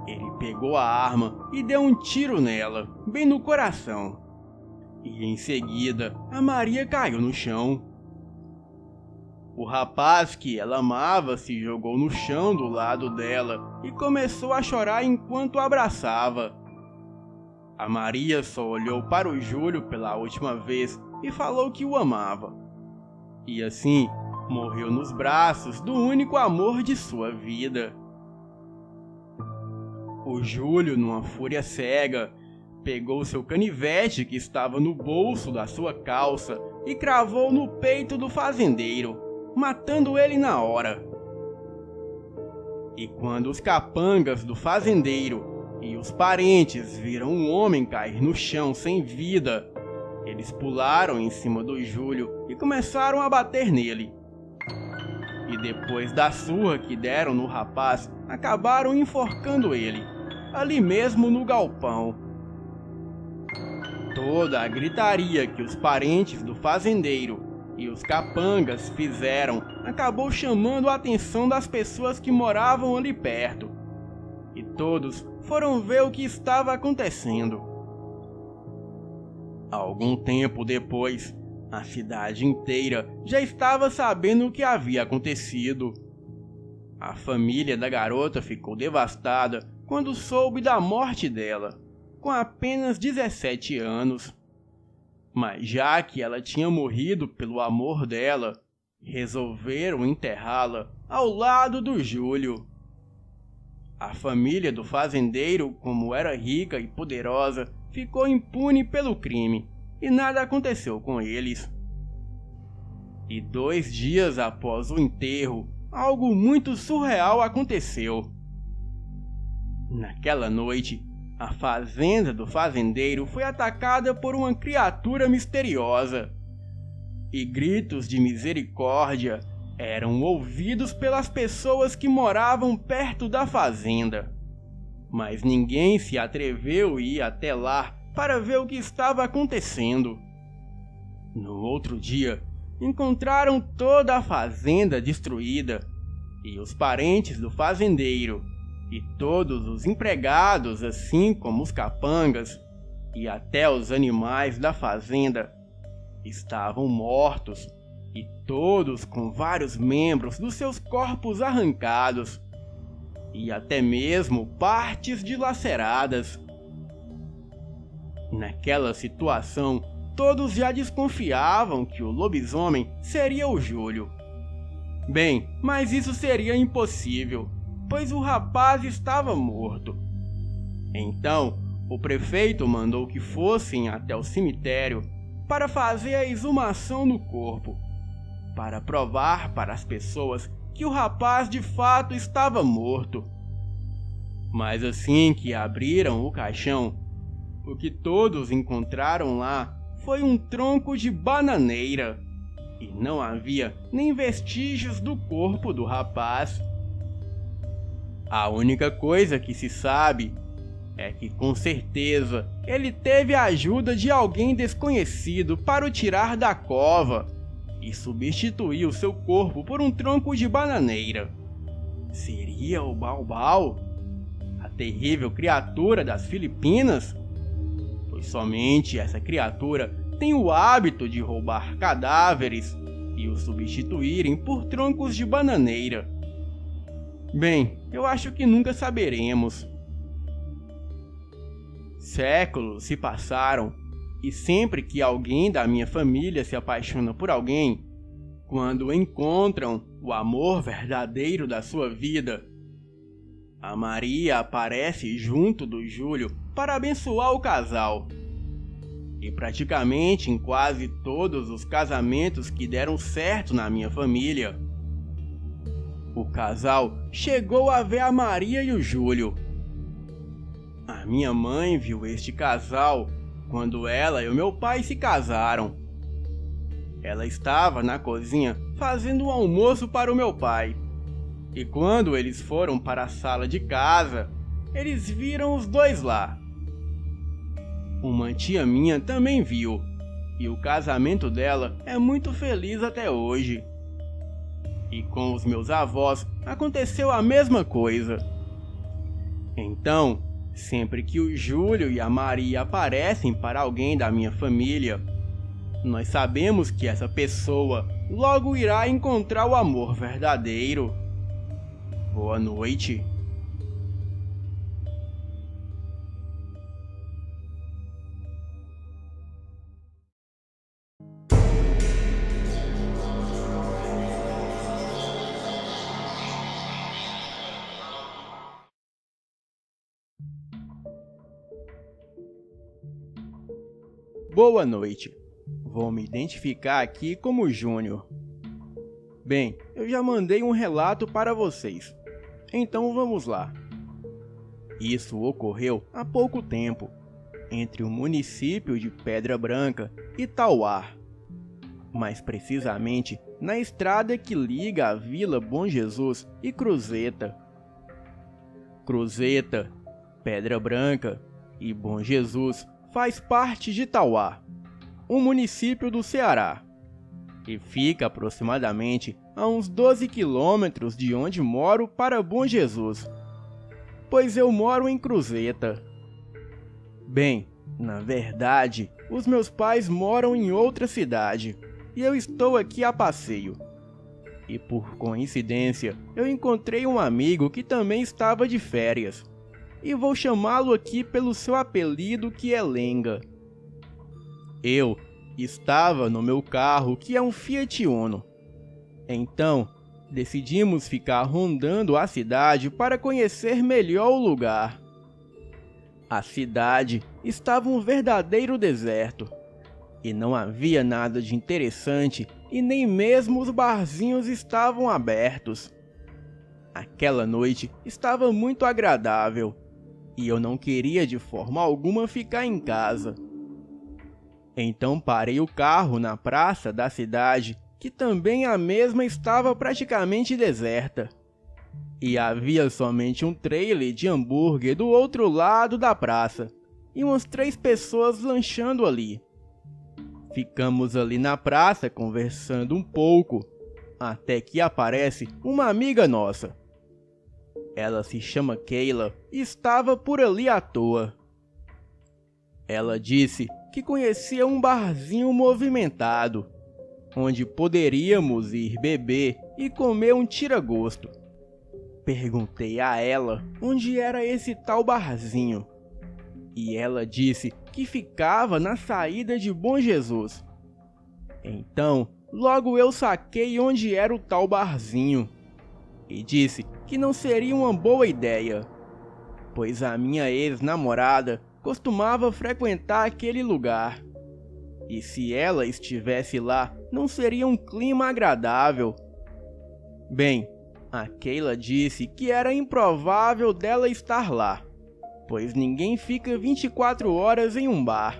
Ele pegou a arma e deu um tiro nela, bem no coração. E em seguida, a Maria caiu no chão. O rapaz que ela amava se jogou no chão do lado dela e começou a chorar enquanto a abraçava. A Maria só olhou para o Júlio pela última vez e falou que o amava. E assim, morreu nos braços do único amor de sua vida. O Júlio, numa fúria cega, pegou seu canivete que estava no bolso da sua calça e cravou no peito do fazendeiro, matando ele na hora. E quando os capangas do fazendeiro e os parentes viram um homem cair no chão sem vida, eles pularam em cima do Júlio e começaram a bater nele. E depois da surra que deram no rapaz, acabaram enforcando ele, ali mesmo no galpão. Toda a gritaria que os parentes do fazendeiro e os capangas fizeram acabou chamando a atenção das pessoas que moravam ali perto. E todos foram ver o que estava acontecendo. Algum tempo depois, a cidade inteira já estava sabendo o que havia acontecido. A família da garota ficou devastada quando soube da morte dela, com apenas 17 anos. Mas já que ela tinha morrido pelo amor dela, resolveram enterrá-la ao lado do Júlio. A família do fazendeiro, como era rica e poderosa, ficou impune pelo crime e nada aconteceu com eles. E 2 dias após o enterro, algo muito surreal aconteceu. Naquela noite, a fazenda do fazendeiro foi atacada por uma criatura misteriosa. E gritos de misericórdia eram ouvidos pelas pessoas que moravam perto da fazenda. Mas ninguém se atreveu a ir até lá para ver o que estava acontecendo. No outro dia, encontraram toda a fazenda destruída, e os parentes do fazendeiro, e todos os empregados, assim como os capangas, e até os animais da fazenda, estavam mortos, e todos com vários membros dos seus corpos arrancados, e até mesmo partes dilaceradas. Naquela situação, todos já desconfiavam que o lobisomem seria o Júlio. Bem, mas isso seria impossível, pois o rapaz estava morto. Então, o prefeito mandou que fossem até o cemitério para fazer a exumação no corpo, para provar para as pessoas que o rapaz de fato estava morto. Mas assim que abriram o caixão, o que todos encontraram lá foi um tronco de bananeira, e não havia nem vestígios do corpo do rapaz. A única coisa que se sabe é que com certeza ele teve a ajuda de alguém desconhecido para o tirar da cova e substituir o seu corpo por um tronco de bananeira. Seria o Baobao? A terrível criatura das Filipinas? Pois somente essa criatura tem o hábito de roubar cadáveres e os substituírem por troncos de bananeira. Bem, eu acho que nunca saberemos. Séculos se passaram, e sempre que alguém da minha família se apaixona por alguém, quando encontram o amor verdadeiro da sua vida, a Maria aparece junto do Júlio para abençoar o casal. E praticamente em quase todos os casamentos que deram certo na minha família, o casal chegou a ver a Maria e o Júlio. A minha mãe viu este casal quando ela e o meu pai se casaram. Ela estava na cozinha fazendo um almoço para o meu pai. E quando eles foram para a sala de casa, eles viram os dois lá. Uma tia minha também viu, e o casamento dela é muito feliz até hoje. E com os meus avós aconteceu a mesma coisa. Então, sempre que o Júlio e a Maria aparecem para alguém da minha família, nós sabemos que essa pessoa logo irá encontrar o amor verdadeiro. Boa noite. Boa noite. Vou me identificar aqui como Júnior. Bem, eu já mandei um relato para vocês. Então vamos lá. Isso ocorreu há pouco tempo, entre o município de Pedra Branca e Tauá. Mais precisamente, na estrada que liga a Vila Bom Jesus e Cruzeta. Cruzeta, Pedra Branca e Bom Jesus faz parte de Tauá, um município do Ceará, e fica aproximadamente a uns 12 quilômetros de onde moro para Bom Jesus, pois eu moro em Cruzeta. Bem, na verdade, os meus pais moram em outra cidade, e eu estou aqui a passeio. E por coincidência, eu encontrei um amigo que também estava de férias, e vou chamá-lo aqui pelo seu apelido, que é Lenga. Eu estava no meu carro, que é um Fiat Uno. Então, decidimos ficar rondando a cidade para conhecer melhor o lugar. A cidade estava um verdadeiro deserto, e não havia nada de interessante, e nem mesmo os barzinhos estavam abertos. Aquela noite estava muito agradável, e eu não queria de forma alguma ficar em casa. Então parei o carro na praça da cidade, que também a mesma estava praticamente deserta. E havia somente um trailer de hambúrguer do outro lado da praça, e umas 3 pessoas lanchando ali. Ficamos ali na praça conversando um pouco, até que aparece uma amiga nossa. Ela se chama Keila e estava por ali à toa. Ela disse que conhecia um barzinho movimentado, onde poderíamos ir beber e comer um tira-gosto. Perguntei a ela onde era esse tal barzinho, e ela disse que ficava na saída de Bom Jesus. Então, logo eu saquei onde era o tal barzinho, e disse que não seria uma boa ideia, pois a minha ex-namorada costumava frequentar aquele lugar, e se ela estivesse lá, não seria um clima agradável. Bem, a Keila disse que era improvável dela estar lá, pois ninguém fica 24 horas em um bar.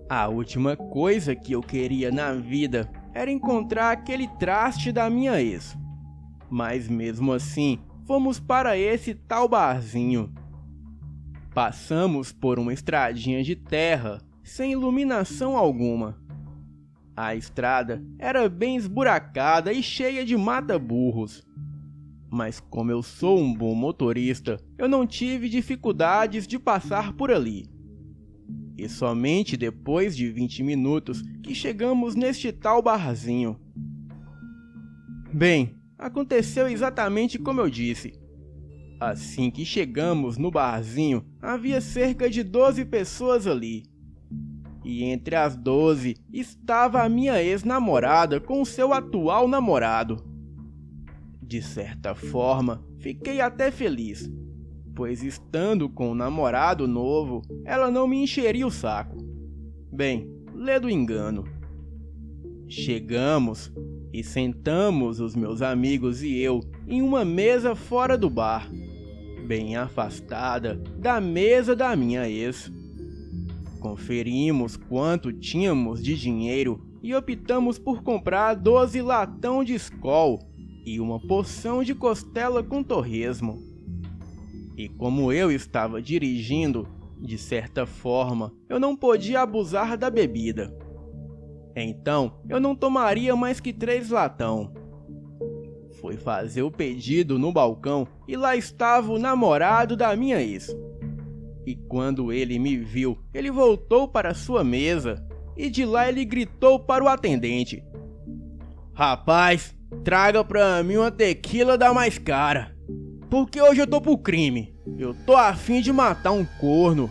A última coisa que eu queria na vida era encontrar aquele traste da minha ex. Mas mesmo assim, fomos para esse tal barzinho. Passamos por uma estradinha de terra, sem iluminação alguma. A estrada era bem esburacada e cheia de mata-burros. Mas como eu sou um bom motorista, eu não tive dificuldades de passar por ali. E somente depois de 20 minutos que chegamos neste tal barzinho. Bem, aconteceu exatamente como eu disse. Assim que chegamos no barzinho, havia cerca de 12 pessoas ali. E entre as 12 estava a minha ex-namorada com seu atual namorado. De certa forma, fiquei até feliz, pois estando com um namorado novo, ela não me encheria o saco. Bem, lê do engano. Chegamos e sentamos os meus amigos e eu em uma mesa fora do bar, bem afastada da mesa da minha ex. Conferimos quanto tínhamos de dinheiro e optamos por comprar 12 latão de Skol e uma porção de costela com torresmo. E como eu estava dirigindo, de certa forma, eu não podia abusar da bebida. Então, eu não tomaria mais que 3 latão. Fui fazer o pedido no balcão e lá estava o namorado da minha ex. E quando ele me viu, ele voltou para sua mesa e de lá ele gritou para o atendente: "Rapaz, traga pra mim uma tequila da mais cara, porque hoje eu tô pro crime. Eu tô a fim de matar um corno."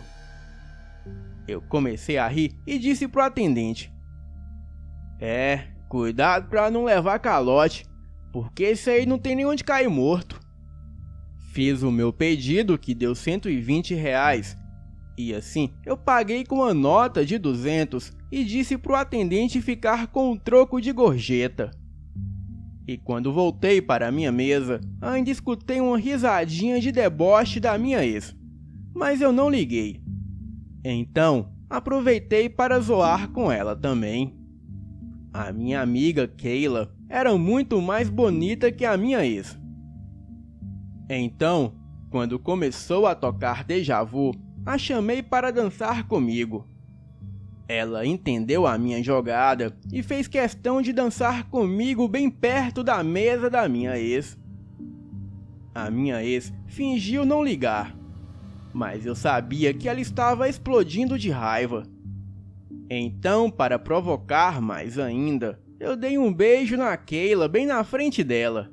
Eu comecei a rir e disse pro atendente: cuidado pra não levar calote, porque esse aí não tem nem onde cair morto." Fiz o meu pedido, que deu R$ 120, e assim eu paguei com uma nota de 200 e disse pro atendente ficar com um troco de gorjeta. E quando voltei para a minha mesa, ainda escutei uma risadinha de deboche da minha ex, mas eu não liguei. Então, aproveitei para zoar com ela também. A minha amiga Keila era muito mais bonita que a minha ex. Então, quando começou a tocar Déjà Vu, a chamei para dançar comigo. Ela entendeu a minha jogada e fez questão de dançar comigo bem perto da mesa da minha ex. A minha ex fingiu não ligar, mas eu sabia que ela estava explodindo de raiva. Então, para provocar mais ainda, eu dei um beijo na Keila bem na frente dela.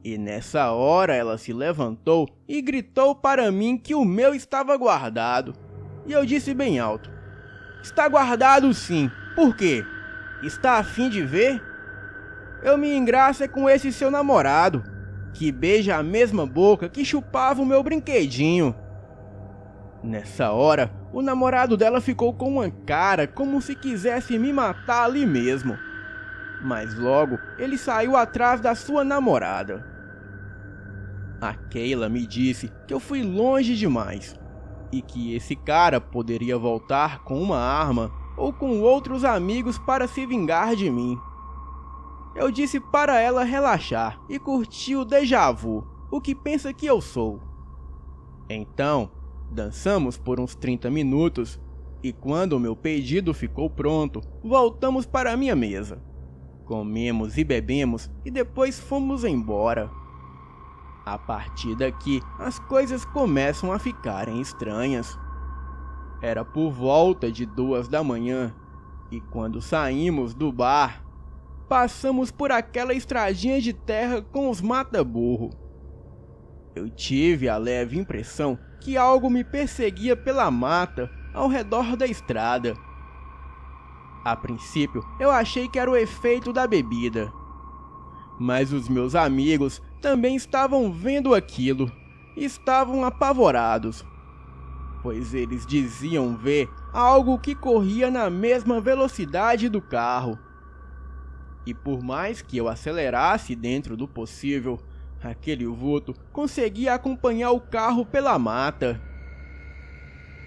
E nessa hora ela se levantou e gritou para mim que o meu estava guardado. E eu disse bem alto: "Está guardado sim. Por quê? Está a fim de ver? Eu me engraço com esse seu namorado, que beija a mesma boca que chupava o meu brinquedinho." Nessa hora, o namorado dela ficou com uma cara como se quisesse me matar ali mesmo. Mas logo, ele saiu atrás da sua namorada. A Keila me disse que eu fui longe demais e que esse cara poderia voltar com uma arma ou com outros amigos para se vingar de mim. Eu disse para ela relaxar e curtir o déjà vu, o que pensa que eu sou. Então, dançamos por uns 30 minutos e quando o meu pedido ficou pronto, voltamos para a minha mesa. Comemos e bebemos e depois fomos embora. A partir daqui, as coisas começam a ficarem estranhas. Era por volta de 2 da manhã e quando saímos do bar, passamos por aquela estradinha de terra com os mata-burro. Eu tive a leve impressão que algo me perseguia pela mata ao redor da estrada. A princípio, eu achei que era o efeito da bebida. Mas os meus amigos também estavam vendo aquilo e estavam apavorados, pois eles diziam ver algo que corria na mesma velocidade do carro. E por mais que eu acelerasse dentro do possível, aquele vulto conseguia acompanhar o carro pela mata.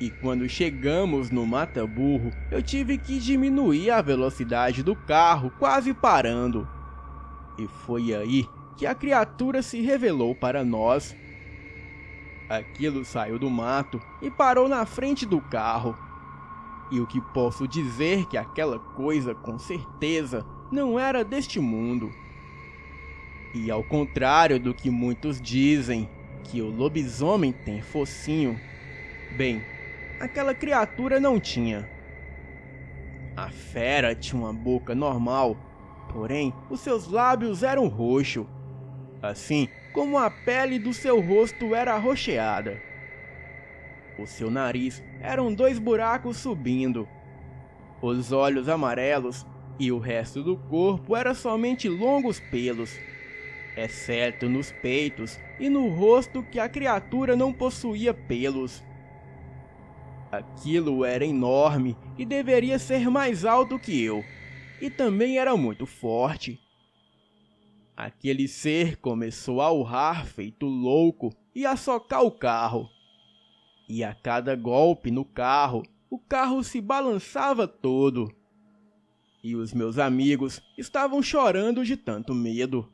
E quando chegamos no mata-burro, eu tive que diminuir a velocidade do carro, quase parando. E foi aí que a criatura se revelou para nós. Aquilo saiu do mato e parou na frente do carro. E o que posso dizer que aquela coisa, com certeza, não era deste mundo. E ao contrário do que muitos dizem, que o lobisomem tem focinho, bem, aquela criatura não tinha. A fera tinha uma boca normal, porém os seus lábios eram roxos, assim como a pele do seu rosto era arroxeada. O seu nariz eram 2 buracos subindo, os olhos amarelos e o resto do corpo era somente longos pelos, exceto nos peitos e no rosto que a criatura não possuía pelos. Aquilo era enorme e deveria ser mais alto que eu, e também era muito forte. Aquele ser começou a urrar feito louco e a socar o carro. E a cada golpe no carro, o carro se balançava todo. e os meus amigos estavam chorando de tanto medo.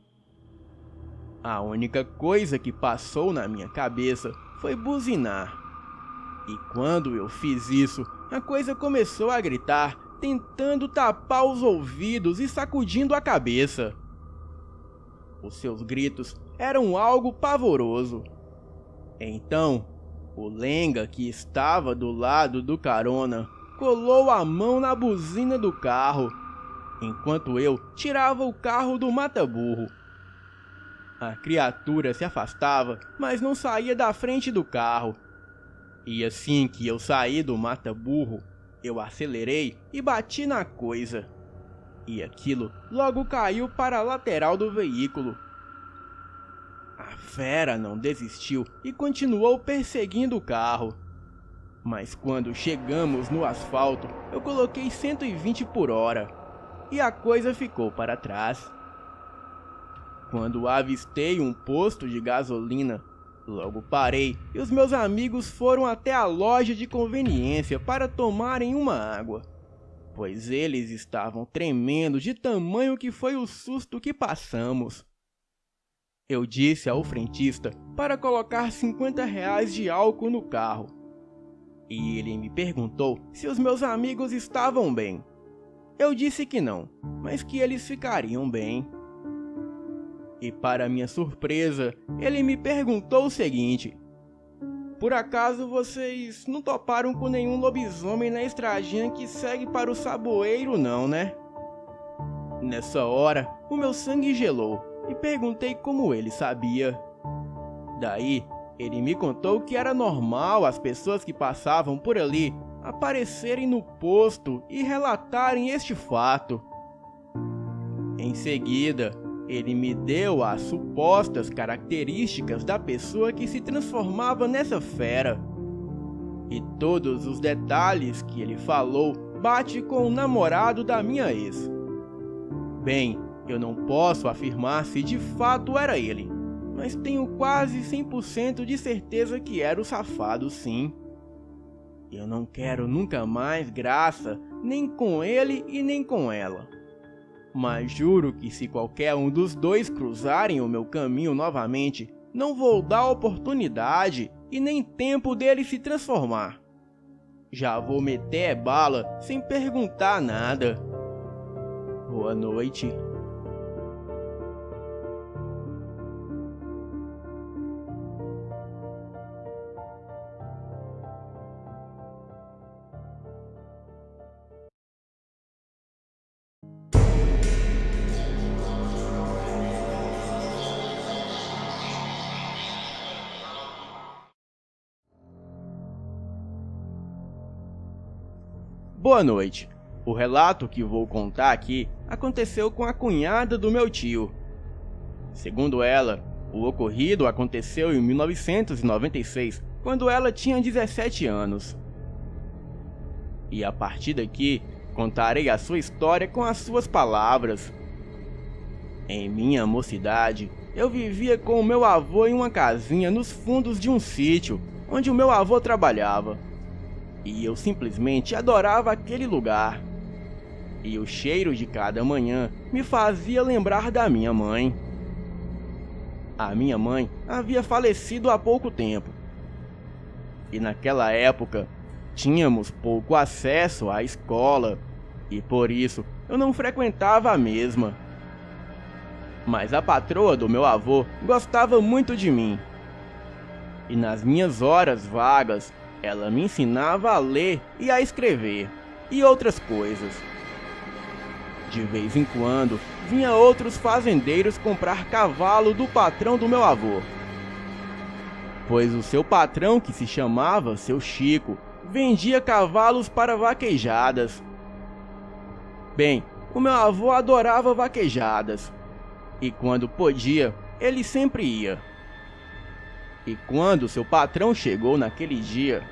A única coisa que passou na minha cabeça foi buzinar. E quando eu fiz isso, a coisa começou a gritar, tentando tapar os ouvidos e sacudindo a cabeça. Os seus gritos eram algo pavoroso. Então, o Lenga, que estava do lado do carona, colou a mão na buzina do carro, enquanto eu tirava o carro do mata-burro. A criatura se afastava, mas não saía da frente do carro. E assim que eu saí do mata-burro, eu acelerei e bati na coisa. E aquilo logo caiu para a lateral do veículo. A fera não desistiu e continuou perseguindo o carro. Mas quando chegamos no asfalto, eu coloquei 120 por hora e a coisa ficou para trás. Quando avistei um posto de gasolina, logo parei e os meus amigos foram até a loja de conveniência para tomarem uma água, pois eles estavam tremendo de tamanho que foi o susto que passamos. Eu disse ao frentista para colocar R$ 50 de álcool no carro. E ele me perguntou se os meus amigos estavam bem. Eu disse que não, mas que eles ficariam bem. E para minha surpresa, ele me perguntou o seguinte: por acaso vocês não toparam com nenhum lobisomem na estradinha que segue para o Saboeiro não, né? Nessa hora, o meu sangue gelou e perguntei como ele sabia. Daí, ele me contou que era normal as pessoas que passavam por ali aparecerem no posto e relatarem este fato. Em seguida, ele me deu as supostas características da pessoa que se transformava nessa fera. E todos os detalhes que ele falou bate com o namorado da minha ex. Bem, eu não posso afirmar se de fato era ele, mas tenho quase 100% de certeza que era o safado, sim. Eu não quero nunca mais graça, nem com ele e nem com ela. Mas juro que se qualquer um dos dois cruzarem o meu caminho novamente, não vou dar oportunidade e nem tempo dele se transformar. Já vou meter bala sem perguntar nada. Boa noite. Boa noite. O relato que vou contar aqui aconteceu com a cunhada do meu tio. Segundo ela, o ocorrido aconteceu em 1996, quando ela tinha 17 anos. E a partir daqui, contarei a sua história com as suas palavras. Em minha mocidade, eu vivia com o meu avô em uma casinha nos fundos de um sítio, onde o meu avô trabalhava. E eu simplesmente adorava aquele lugar. E o cheiro de cada manhã me fazia lembrar da minha mãe. A minha mãe havia falecido há pouco tempo. E naquela época, tínhamos pouco acesso à escola, e por isso eu não frequentava a mesma. Mas a patroa do meu avô gostava muito de mim. E nas minhas horas vagas, ela me ensinava a ler e a escrever, e outras coisas. De vez em quando, vinha outros fazendeiros comprar cavalo do patrão do meu avô. Pois o seu patrão, que se chamava Seu Chico, vendia cavalos para vaquejadas. Bem, o meu avô adorava vaquejadas, e quando podia, ele sempre ia. E quando seu patrão chegou naquele dia,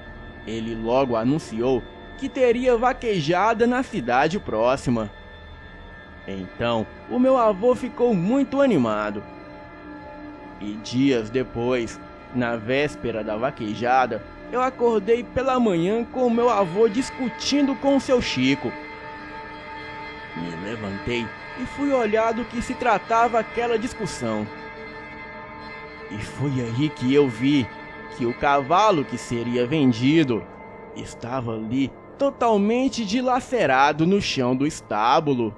ele logo anunciou que teria vaquejada na cidade próxima. Então, o meu avô ficou muito animado. E dias depois, na véspera da vaquejada, eu acordei pela manhã com o meu avô discutindo com o seu Chico. Me levantei e fui olhar do que se tratava aquela discussão. E foi aí que eu vi que o cavalo que seria vendido estava ali totalmente dilacerado no chão do estábulo.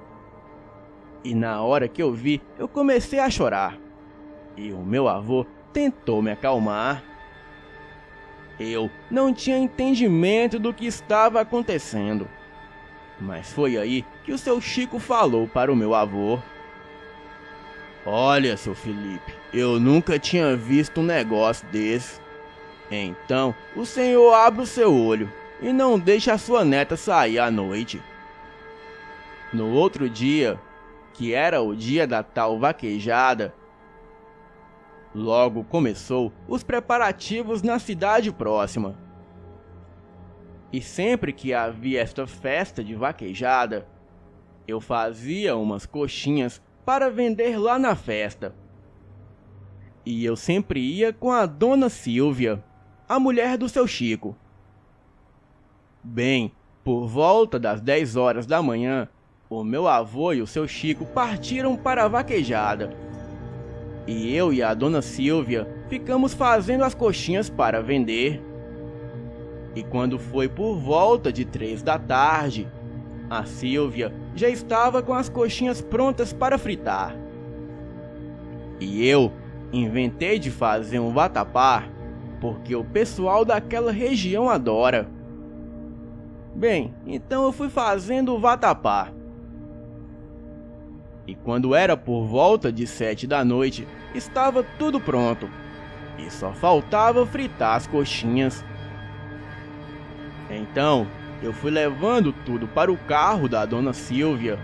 E na hora que eu vi, eu comecei a chorar. E o meu avô tentou me acalmar. Eu não tinha entendimento do que estava acontecendo. Mas foi aí que o seu Chico falou para o meu avô: "Olha, seu Felipe, eu nunca tinha visto um negócio desse. Então, o senhor abre o seu olho e não deixe a sua neta sair à noite." No outro dia, que era o dia da tal vaquejada, logo começou os preparativos na cidade próxima. E sempre que havia esta festa de vaquejada, eu fazia umas coxinhas para vender lá na festa. E eu sempre ia com a dona Silvia, a mulher do seu Chico. Bem, por volta das 10 horas da manhã, o meu avô e o seu Chico partiram para a vaquejada. E eu e a dona Silvia ficamos fazendo as coxinhas para vender. E quando foi por volta de 3 da tarde, a Silvia já estava com as coxinhas prontas para fritar. E eu inventei de fazer um vatapá, porque o pessoal daquela região adora. Bem, então eu fui fazendo o vatapá. E quando era por volta de 7 da noite, estava tudo pronto. E só faltava fritar as coxinhas. Então, eu fui levando tudo para o carro da dona Silvia.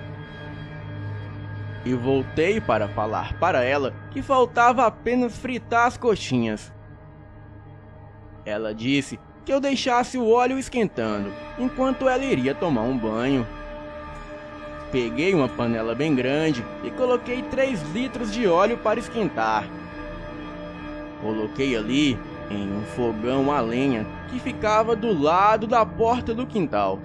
E voltei para falar para ela que faltava apenas fritar as coxinhas. Ela disse que eu deixasse o óleo esquentando, enquanto ela iria tomar um banho. Peguei uma panela bem grande e coloquei 3 litros de óleo para esquentar. Coloquei ali em um fogão a lenha que ficava do lado da porta do quintal.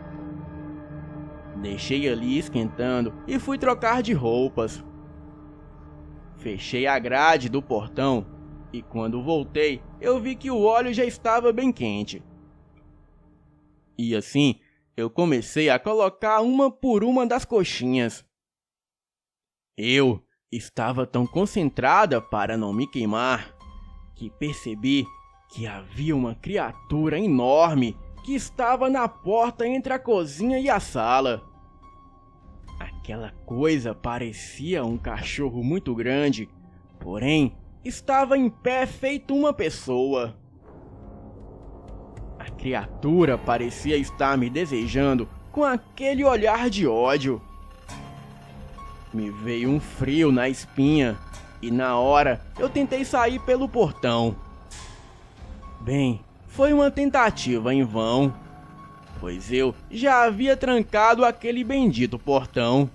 Deixei ali esquentando e fui trocar de roupas. Fechei a grade do portão e quando voltei, eu vi que o óleo já estava bem quente. E assim, eu comecei a colocar uma por uma das coxinhas. Eu estava tão concentrada para não me queimar que percebi que havia uma criatura enorme que estava na porta entre a cozinha e a sala. Aquela coisa parecia um cachorro muito grande, porém estava em pé feito uma pessoa. A criatura parecia estar me desejando com aquele olhar de ódio. Me veio um frio na espinha e na hora eu tentei sair pelo portão. Bem, foi uma tentativa em vão, pois eu já havia trancado aquele bendito portão.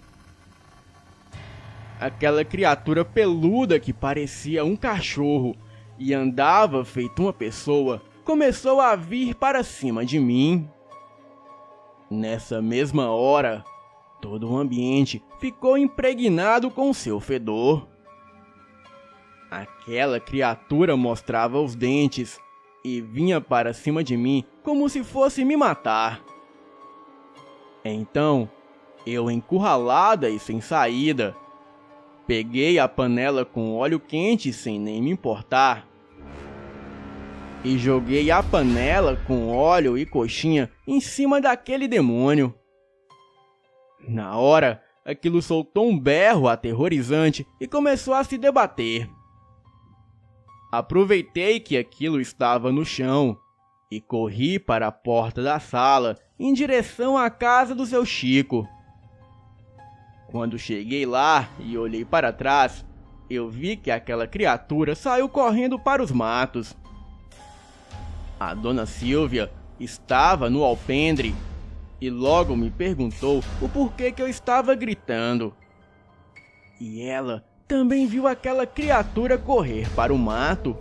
Aquela criatura peluda que parecia um cachorro e andava feito uma pessoa começou a vir para cima de mim. Nessa mesma hora, todo o ambiente ficou impregnado com seu fedor. Aquela criatura mostrava os dentes e vinha para cima de mim como se fosse me matar. Então, eu, encurralada e sem saída, peguei a panela com óleo quente sem nem me importar e joguei a panela com óleo e coxinha em cima daquele demônio. Na hora, aquilo soltou um berro aterrorizante e começou a se debater. Aproveitei que aquilo estava no chão e corri para a porta da sala em direção à casa do seu Chico. Quando cheguei lá e olhei para trás, eu vi que aquela criatura saiu correndo para os matos. A dona Silvia estava no alpendre e logo me perguntou o porquê que eu estava gritando. E ela também viu aquela criatura correr para o mato.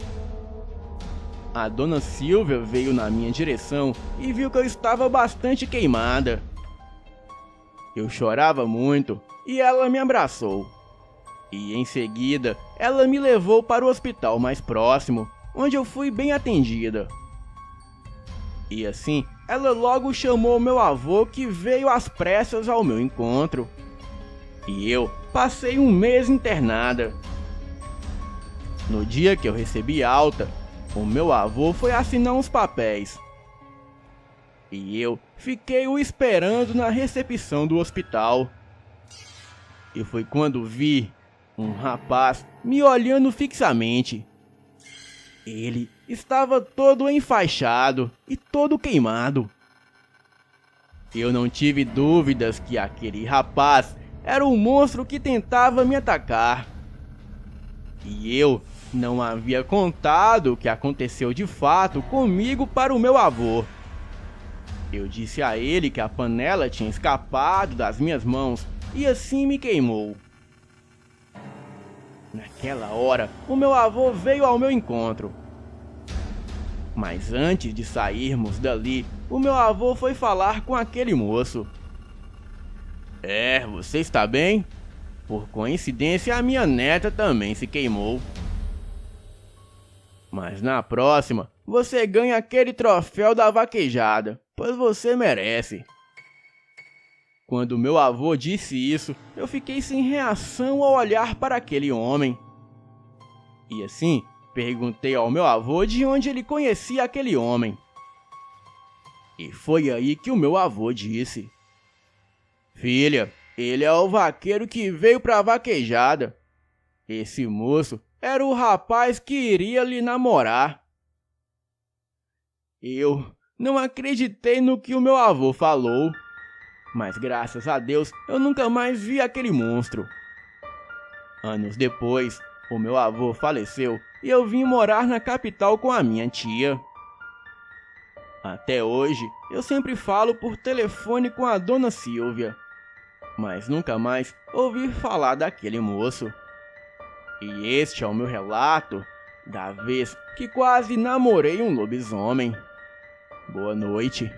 A dona Silvia veio na minha direção e viu que eu estava bastante queimada. Eu chorava muito e ela me abraçou. E em seguida, ela me levou para o hospital mais próximo, onde eu fui bem atendida. E assim, ela logo chamou meu avô, que veio às pressas ao meu encontro. E eu passei um mês internada. No dia que eu recebi alta, o meu avô foi assinar uns papéis. E eu fiquei o esperando na recepção do hospital. E foi quando vi um rapaz me olhando fixamente. Ele estava todo enfaixado e todo queimado. Eu não tive dúvidas que aquele rapaz era o monstro que tentava me atacar. E eu não havia contado o que aconteceu de fato comigo para o meu avô. Eu disse a ele que a panela tinha escapado das minhas mãos e assim me queimou. Naquela hora, o meu avô veio ao meu encontro. Mas antes de sairmos dali, o meu avô foi falar com aquele moço. Você está bem? Por coincidência, a minha neta também se queimou. Mas na próxima, você ganha aquele troféu da vaquejada, pois você merece. Quando meu avô disse isso, eu fiquei sem reação ao olhar para aquele homem. E assim, perguntei ao meu avô de onde ele conhecia aquele homem. E foi aí que o meu avô disse: Filha, ele é o vaqueiro que veio para a vaquejada. Esse moço era o rapaz que iria lhe namorar. Eu não acreditei no que o meu avô falou, mas graças a Deus eu nunca mais vi aquele monstro. Anos depois, o meu avô faleceu e eu vim morar na capital com a minha tia. Até hoje, eu sempre falo por telefone com a dona Silvia, mas nunca mais ouvi falar daquele moço. E este é o meu relato da vez que quase namorei um lobisomem. Boa noite.